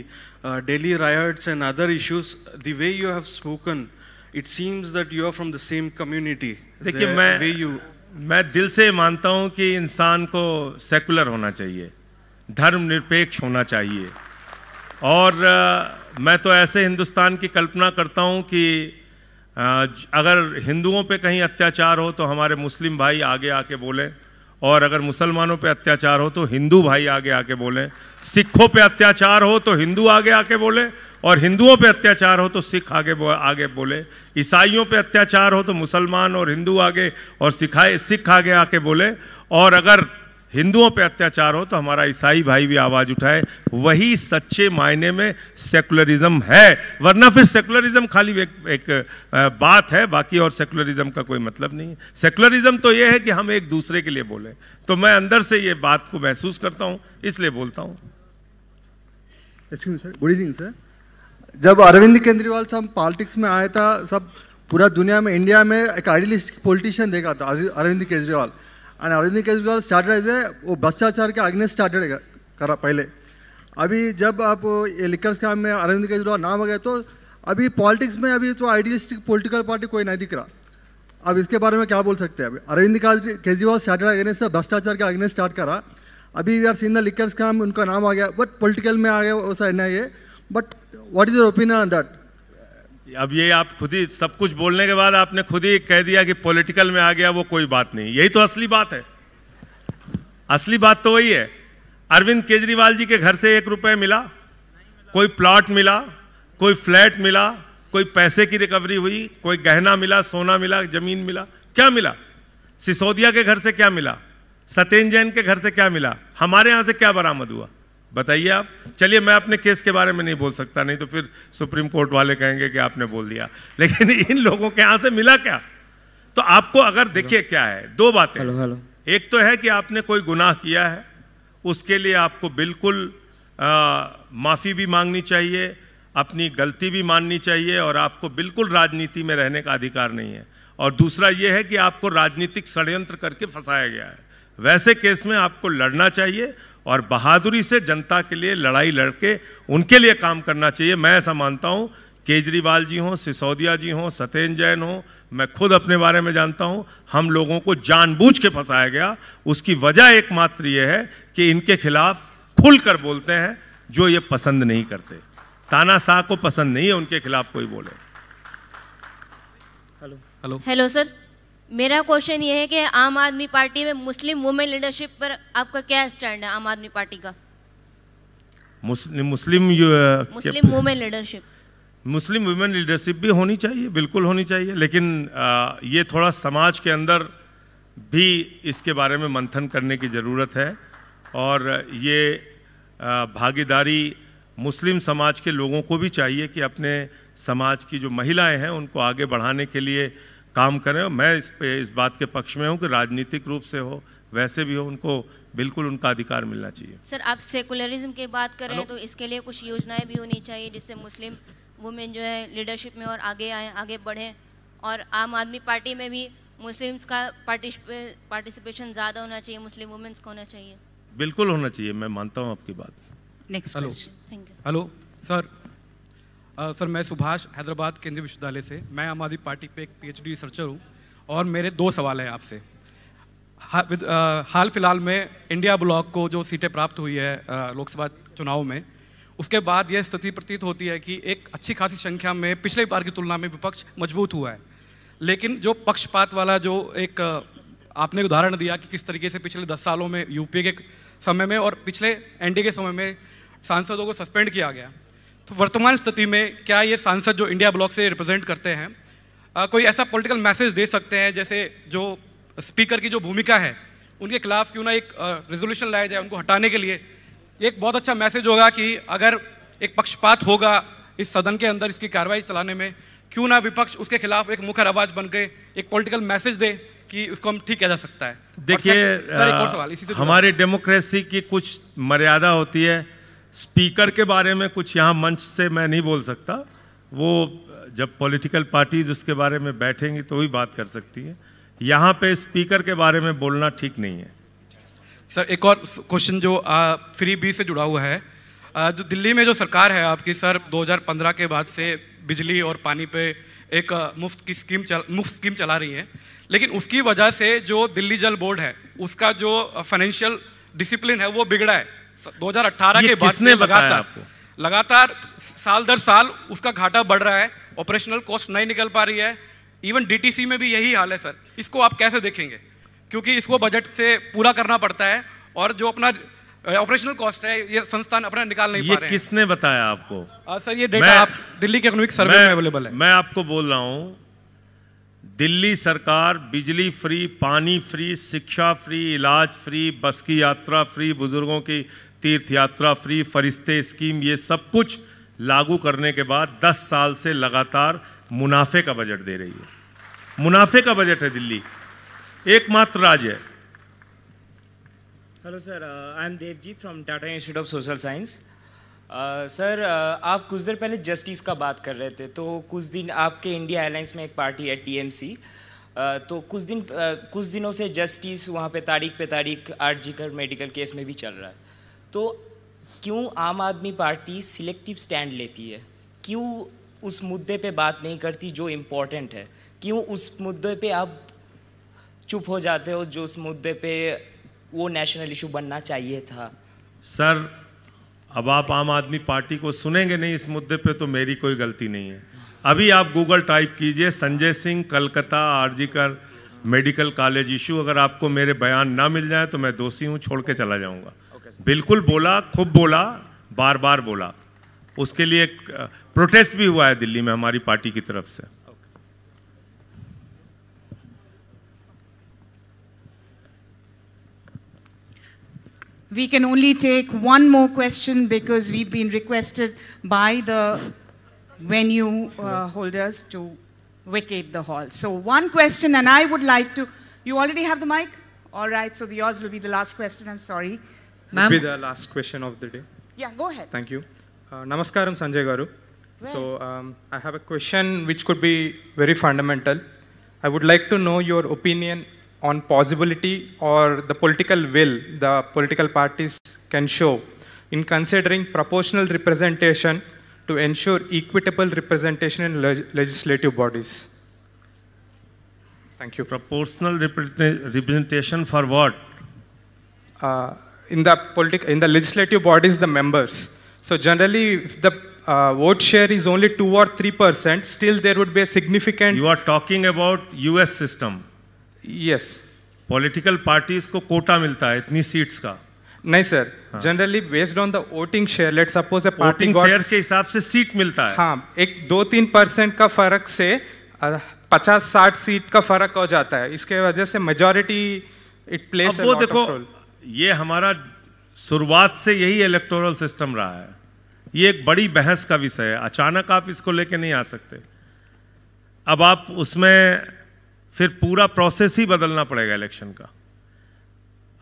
Delhi riots and other issues, the way you have spoken, it seems that you are from the same community. देखिए, मैं दिल से मानता हूँ कि इंसान को secular होना चाहिए, धर्मनिरपेक्ष होना चाहिए। और मैं तो ऐसे हिंदुस्तान की कल्पना करता हूँ कि अगर हिंदुओं पे कहीं अत्याचार हो तो हमारे मुस्लिम भाई आगे आके बोलें, और अगर मुसलमानों पे अत्याचार हो तो हिंदू भाई आगे आके बोलें, सिखों पे अत्याचार हो तो हिंदू आगे आके बोले, और हिंदुओं पे अत्याचार हो तो सिख आगे बोले, ईसाइयों पे अत्याचार हो तो मुसलमान और हिंदू आगे और सिख आगे आके बोले, और अगर हिंदुओं पे अत्याचार हो तो हमारा ईसाई भाई भी आवाज उठाए। वही सच्चे मायने में सेकुलरिज्म है, वरना फिर सेकुलरिज्म खाली एक बात है, बाकी और सेकुलरिज्म का कोई मतलब नहीं है। सेकुलरिज्म तो ये है कि हम एक दूसरे के लिए बोलें। तो मैं अंदर से ये बात को महसूस करता हूँ, इसलिए बोलता हूँ। Excuse sir, good evening sir. जब अरविंद केजरीवाल साहब पॉलिटिक्स में आया था, सब पूरा दुनिया में, इंडिया में एक आइडियलिस्ट पॉलिटिशियन देखा था Arvind Kejriwal. And Arvind Kejriwal started as वो भ्रष्टाचार के अगेंस्ट स्टार्टेड करा पहले। अभी जब आप ये लिकर स्कैम में अरविंद केजरीवाल नाम आ गए तो अभी पॉलिटिक्स में अभी तो आइडियलिस्टिक पॉलिटिकल पार्टी कोई नहीं दिख रहा। अब इसके बारे में क्या बोल सकते हैं? अभी अरविंद केजरीवाल स्टार्टेड अगेंस्ट भ्रष्टाचार के अगेंस्ट स्टार्ट करा। अभी we are seen the liquor scam, उनका नाम आ गया, बट पॉलिटिकल में आ गया वैसा नहीं है। But what is your opinion on that? अब ये आप खुद ही सब कुछ बोलने के बाद आपने खुद ही कह दिया कि पॉलिटिकल में आ गया, वो कोई बात नहीं। यही तो असली बात है। असली बात तो वही है। अरविंद केजरीवाल जी के घर से 1 रुपए मिला, कोई प्लॉट मिला, कोई फ्लैट मिला, कोई पैसे की रिकवरी हुई, कोई गहना मिला, सोना मिला, जमीन मिला, क्या मिला? सिसोदिया के घर से क्या मिला? सत्येंद्र जैन के घर से क्या मिला? हमारे यहां से क्या बरामद हुआ? बताइए आप। चलिए, मैं अपने केस के बारे में नहीं बोल सकता, नहीं तो फिर सुप्रीम कोर्ट वाले कहेंगे कि आपने बोल दिया। लेकिन इन लोगों के यहां से मिला क्या? तो आपको अगर देखिए क्या है, 2 बातें। एक तो है कि आपने कोई गुनाह किया है, उसके लिए आपको बिल्कुल माफ़ी भी मांगनी चाहिए, अपनी गलती भी माननी चाहिए, और आपको बिल्कुल राजनीति में रहने का अधिकार नहीं है। और दूसरा ये है कि आपको राजनीतिक षड्यंत्र करके फंसाया गया है। वैसे केस में आपको लड़ना चाहिए और बहादुरी से जनता के लिए लड़ाई लड़के उनके लिए काम करना चाहिए। मैं ऐसा मानता हूं, केजरीवाल जी हों, सिसोदिया जी हों, सत्येंद्र जैन हों, मैं खुद अपने बारे में जानता हूं, हम लोगों को जानबूझ के फंसाया गया। उसकी वजह एकमात्र ये है कि इनके खिलाफ खुलकर बोलते हैं जो ये पसंद नहीं करते। तानाशाह को पसंद नहीं है उनके खिलाफ कोई बोले। हेलो सर, मेरा क्वेश्चन ये है कि आम आदमी पार्टी में मुस्लिम वुमेन लीडरशिप पर आपका क्या स्टैंड है? आम आदमी पार्टी का Muslim women leadership, Muslim women leadership भी होनी चाहिए, बिल्कुल होनी चाहिए, लेकिन ये थोड़ा समाज के अंदर भी इसके बारे में मंथन करने की ज़रूरत है। और ये भागीदारी मुस्लिम समाज के लोगों को भी चाहिए कि अपने समाज की जो महिलाएं हैं उनको आगे बढ़ाने के लिए काम करें। मैं इस बात के पक्ष में हूं कि राजनीतिक रूप से हो, वैसे भी हो, उनको बिल्कुल उनका अधिकार मिलना चाहिए। सर, आप सेकुलरिज्म की बात कर रहे हैं तो इसके लिए कुछ योजनाएं भी होनी चाहिए जिससे मुस्लिम वुमेन जो है लीडरशिप में और आगे आए, आगे बढ़ें। और आम आदमी पार्टी में भी मुस्लिम्स का पार्टिसिपेशन ज़्यादा होना चाहिए, मुस्लिम वुमेन्स का होना चाहिए। बिल्कुल होना चाहिए, मैं मानता हूँ आपकी बात। Next question. Thank you. Hello sir, sir मैं सुभाष, हैदराबाद केंद्रीय विश्वविद्यालय से। मैं आम आदमी पार्टी पे एक PhD रिसर्चर हूँ और मेरे 2 सवाल हैं आपसे। हाल फिलहाल में इंडिया ब्लॉक को जो सीटें प्राप्त हुई है लोकसभा चुनाव में, उसके बाद यह स्थिति प्रतीत होती है कि एक अच्छी खासी संख्या में पिछले बार की तुलना में विपक्ष मजबूत हुआ है। लेकिन जो पक्षपात वाला जो एक आपने उदाहरण दिया कि किस तरीके से पिछले 10 सालों में यूपीए के समय में और पिछले एनडीए के समय में सांसदों को सस्पेंड किया गया, तो वर्तमान स्थिति में क्या ये सांसद जो इंडिया ब्लॉक से रिप्रेजेंट करते हैं कोई ऐसा पॉलिटिकल मैसेज दे सकते हैं, जैसे जो स्पीकर की जो भूमिका है उनके खिलाफ क्यों ना एक रेजोल्यूशन लाया जाए उनको हटाने के लिए? एक बहुत अच्छा मैसेज होगा कि अगर एक पक्षपात होगा इस सदन के अंदर इसकी कार्रवाई चलाने में, क्यों ना विपक्ष उसके खिलाफ एक मुखर आवाज बन के एक पॉलिटिकल मैसेज दे कि उसको हम ठीक किया जा सकता है। देखिए, सर एक और सवाल इसी से हमारी डेमोक्रेसी की कुछ मर्यादा होती है। स्पीकर के बारे में कुछ यहाँ मंच से मैं नहीं बोल सकता, वो जब पॉलिटिकल पार्टीज उसके बारे में बैठेंगी तो ही बात कर सकती है। यहाँ पे स्पीकर के बारे में बोलना ठीक नहीं है। सर एक और क्वेश्चन जो फ्री बी से जुड़ा हुआ है, जो दिल्ली में जो सरकार है आपकी सर 2015 के बाद से बिजली और पानी पे एक मुफ्त स्कीम चला रही है, लेकिन उसकी वजह से जो दिल्ली जल बोर्ड है उसका जो फाइनेंशियल डिसिप्लिन है वो बिगड़ा है। 2018 के बाद से लगातार साल दर साल उसका घाटा बढ़ रहा है, ऑपरेशनल कॉस्ट नहीं निकल पा रही है। इवन डीटीसी में भी यही हाल है सर, इसको आप कैसे देखेंगे? क्योंकि इसको बजट से पूरा करना पड़ता है और जो अपना ऑपरेशनल कॉस्ट है ये संस्थान अपना निकाल नहीं पा रहे हैं। ये किसने बताया आपको? सर ये डेटा आप दिल्ली के इकोनॉमिक सर्वे में अवेलेबल है। मैं आपको बोल रहा हूं, दिल्ली सरकार बिजली फ्री, पानी फ्री, शिक्षा फ्री, इलाज फ्री, बस की यात्रा फ्री, बुजुर्गों की तीर्थ यात्रा फ्री, फरिश्ते स्कीम, ये सब कुछ लागू करने के बाद 10 साल से लगातार मुनाफे का बजट दे रही है। मुनाफे का बजट है दिल्ली, एकमात्र राज्य है। Hello sir, I am Devjit from Tata institute of social science. Sir आप कुछ देर पहले जस्टिस का बात कर रहे थे, तो कुछ दिन आपके इंडिया अलायंस में एक पार्टी है TMC, तो कुछ दिनों से जस्टिस वहाँ पे तारीख आरजीकर मेडिकल केस में भी चल रहा है। तो क्यों आम आदमी पार्टी सिलेक्टिव स्टैंड लेती है? क्यों उस मुद्दे पे बात नहीं करती जो इम्पोर्टेंट है? क्यों उस मुद्दे पे आप चुप हो जाते हो जो उस मुद्दे पे वो नेशनल इशू बनना चाहिए था? सर अब आप आम आदमी पार्टी को सुनेंगे नहीं इस मुद्दे पे तो मेरी कोई गलती नहीं है। अभी आप गूगल टाइप कीजिए Sanjay Singh Calcutta RG Kar medical college issue, अगर आपको मेरे बयान ना मिल जाए तो मैं दोषी हूँ, छोड़ के चला जाऊँगा। बिल्कुल बोला, खूब बोला, बार बार बोला। उसके लिए प्रोटेस्ट भी हुआ है दिल्ली में हमारी पार्टी की तरफ से। We can only take one more question because we've been requested by the venue holders to vacate the hall. So one question, and I would like to, you already have the mic? All right, so yours will be the last question. I'm sorry. Ma'am. Will be the last question of the day. Yeah, go ahead. Thank you. Namaskaram, Sanjay Garu. Well. So I have a question which could be very fundamental. I would like to know your opinion on possibility or the political will the political parties can show in considering proportional representation to ensure equitable representation in legislative bodies. Thank you. Proportional representation for what? In the legislative bodies, the members. So generally, if the vote share is only 2 or 3%, still there would be a significant. You are talking about US system. Yes. Political parties को कोटा मिलता है इतनी seats का. नहीं sir, generally based on the voting share, let's suppose A party voting share के हिसाब से seat मिलता है. हाँ, एक 2-3% का फर्क से 50-60 सीट का फर्क हो जाता है. इसके वजह से majority it plays a lot of role. ये हमारा शुरुआत से यही इलेक्टोरल सिस्टम रहा है. ये एक बड़ी बहस का विषय है. अचानक आप इसको लेके नहीं आ सकते. अब आप उसमें फिर पूरा प्रोसेस ही बदलना पड़ेगा इलेक्शन का.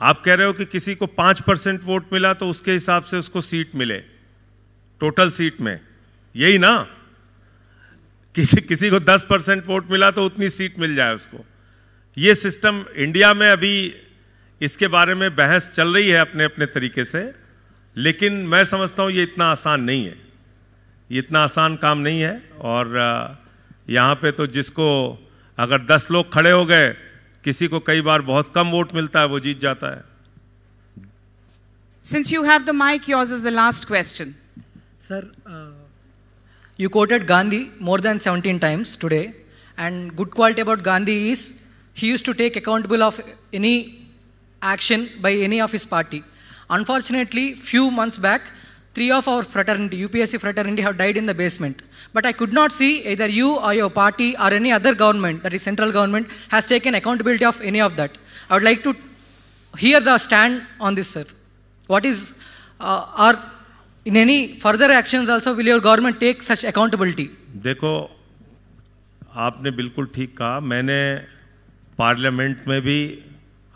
आप कह रहे हो कि किसी को 5% वोट मिला तो उसके हिसाब से उसको सीट मिले टोटल सीट में, यही ना? किसी को 10% वोट मिला तो उतनी सीट मिल जाए उसको. ये सिस्टम इंडिया में अभी इसके बारे में बहस चल रही है अपने अपने तरीके से, लेकिन मैं समझता हूं ये इतना आसान नहीं है. ये इतना आसान काम नहीं है. और यहाँ पे तो जिसको अगर 10 लोग खड़े हो गए, किसी को कई बार बहुत कम वोट मिलता है, वो जीत जाता है. Since you have the mic, yours is the last question. Sir, you quoted Gandhi more than 17 times today, and good quality about Gandhi is he used to take accountable of any action by any of his party. Unfortunately, few months back, 3 of our fraternity, UPSC fraternity, have died in the basement. But I could not see either you or your party or any other government, that is central government, has taken accountability of any of that. I would like to hear the stand on this, sir. What is, or in any further actions also, will your government take such accountability? देखो, आपने बिल्कुल ठीक कहा. मैंने parliament में भी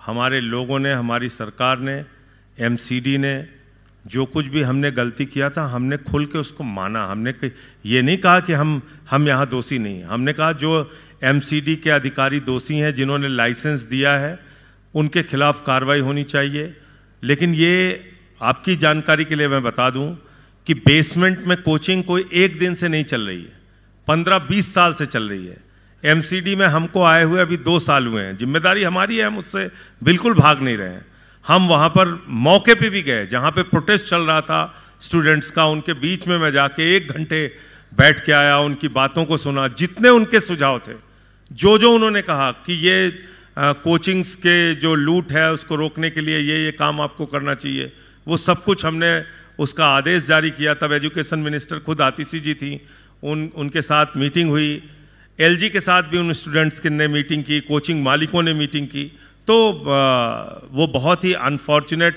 हमारे लोगों ने, हमारी सरकार ने, MCD ने जो कुछ भी हमने गलती किया था, हमने खुल के उसको माना. हमने ये नहीं कहा कि हम यहाँ दोषी नहीं हैं. हमने कहा जो MCD के अधिकारी दोषी हैं, जिन्होंने लाइसेंस दिया है, उनके खिलाफ कार्रवाई होनी चाहिए. लेकिन ये आपकी जानकारी के लिए मैं बता दूं कि बेसमेंट में कोचिंग कोई एक दिन से नहीं चल रही है, 15-20 साल से चल रही है. MCD में हमको आए हुए अभी 2 साल हुए हैं. जिम्मेदारी हमारी है, हम उससे बिल्कुल भाग नहीं रहे हैं. हम वहाँ पर मौके पे भी गए जहाँ पे प्रोटेस्ट चल रहा था स्टूडेंट्स का. उनके बीच में मैं जाके 1 घंटे बैठ के आया, उनकी बातों को सुना. जितने उनके सुझाव थे, जो उन्होंने कहा कि ये कोचिंग्स के जो लूट है उसको रोकने के लिए ये काम आपको करना चाहिए, वो सब कुछ हमने उसका आदेश जारी किया. तब एजुकेशन मिनिस्टर खुद आतिशी जी थी, उनके साथ मीटिंग हुई. LG के साथ भी उन स्टूडेंट्स ने मीटिंग की, कोचिंग मालिकों ने मीटिंग की. तो वो बहुत ही अनफॉर्चुनेट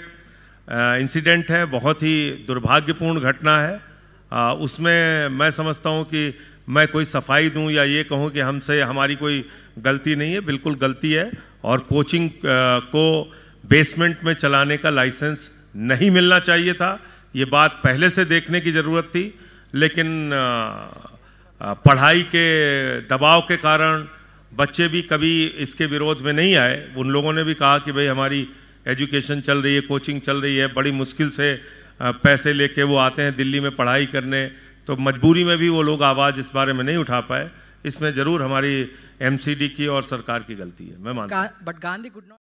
इंसिडेंट है, बहुत ही दुर्भाग्यपूर्ण घटना है. उसमें मैं समझता हूँ कि मैं कोई सफाई दूं या ये कहूँ कि हमसे हमारी कोई गलती नहीं है. बिल्कुल गलती है. और कोचिंग को बेसमेंट में चलाने का लाइसेंस नहीं मिलना चाहिए था. ये बात पहले से देखने की ज़रूरत थी, लेकिन पढ़ाई के दबाव के कारण बच्चे भी कभी इसके विरोध में नहीं आए. उन लोगों ने भी कहा कि भाई हमारी एजुकेशन चल रही है, कोचिंग चल रही है, बड़ी मुश्किल से पैसे लेके वो आते हैं दिल्ली में पढ़ाई करने. तो मजबूरी में भी वो लोग आवाज़ इस बारे में नहीं उठा पाए. इसमें ज़रूर हमारी MCD की और सरकार की गलती है, मैं मानता हूँ.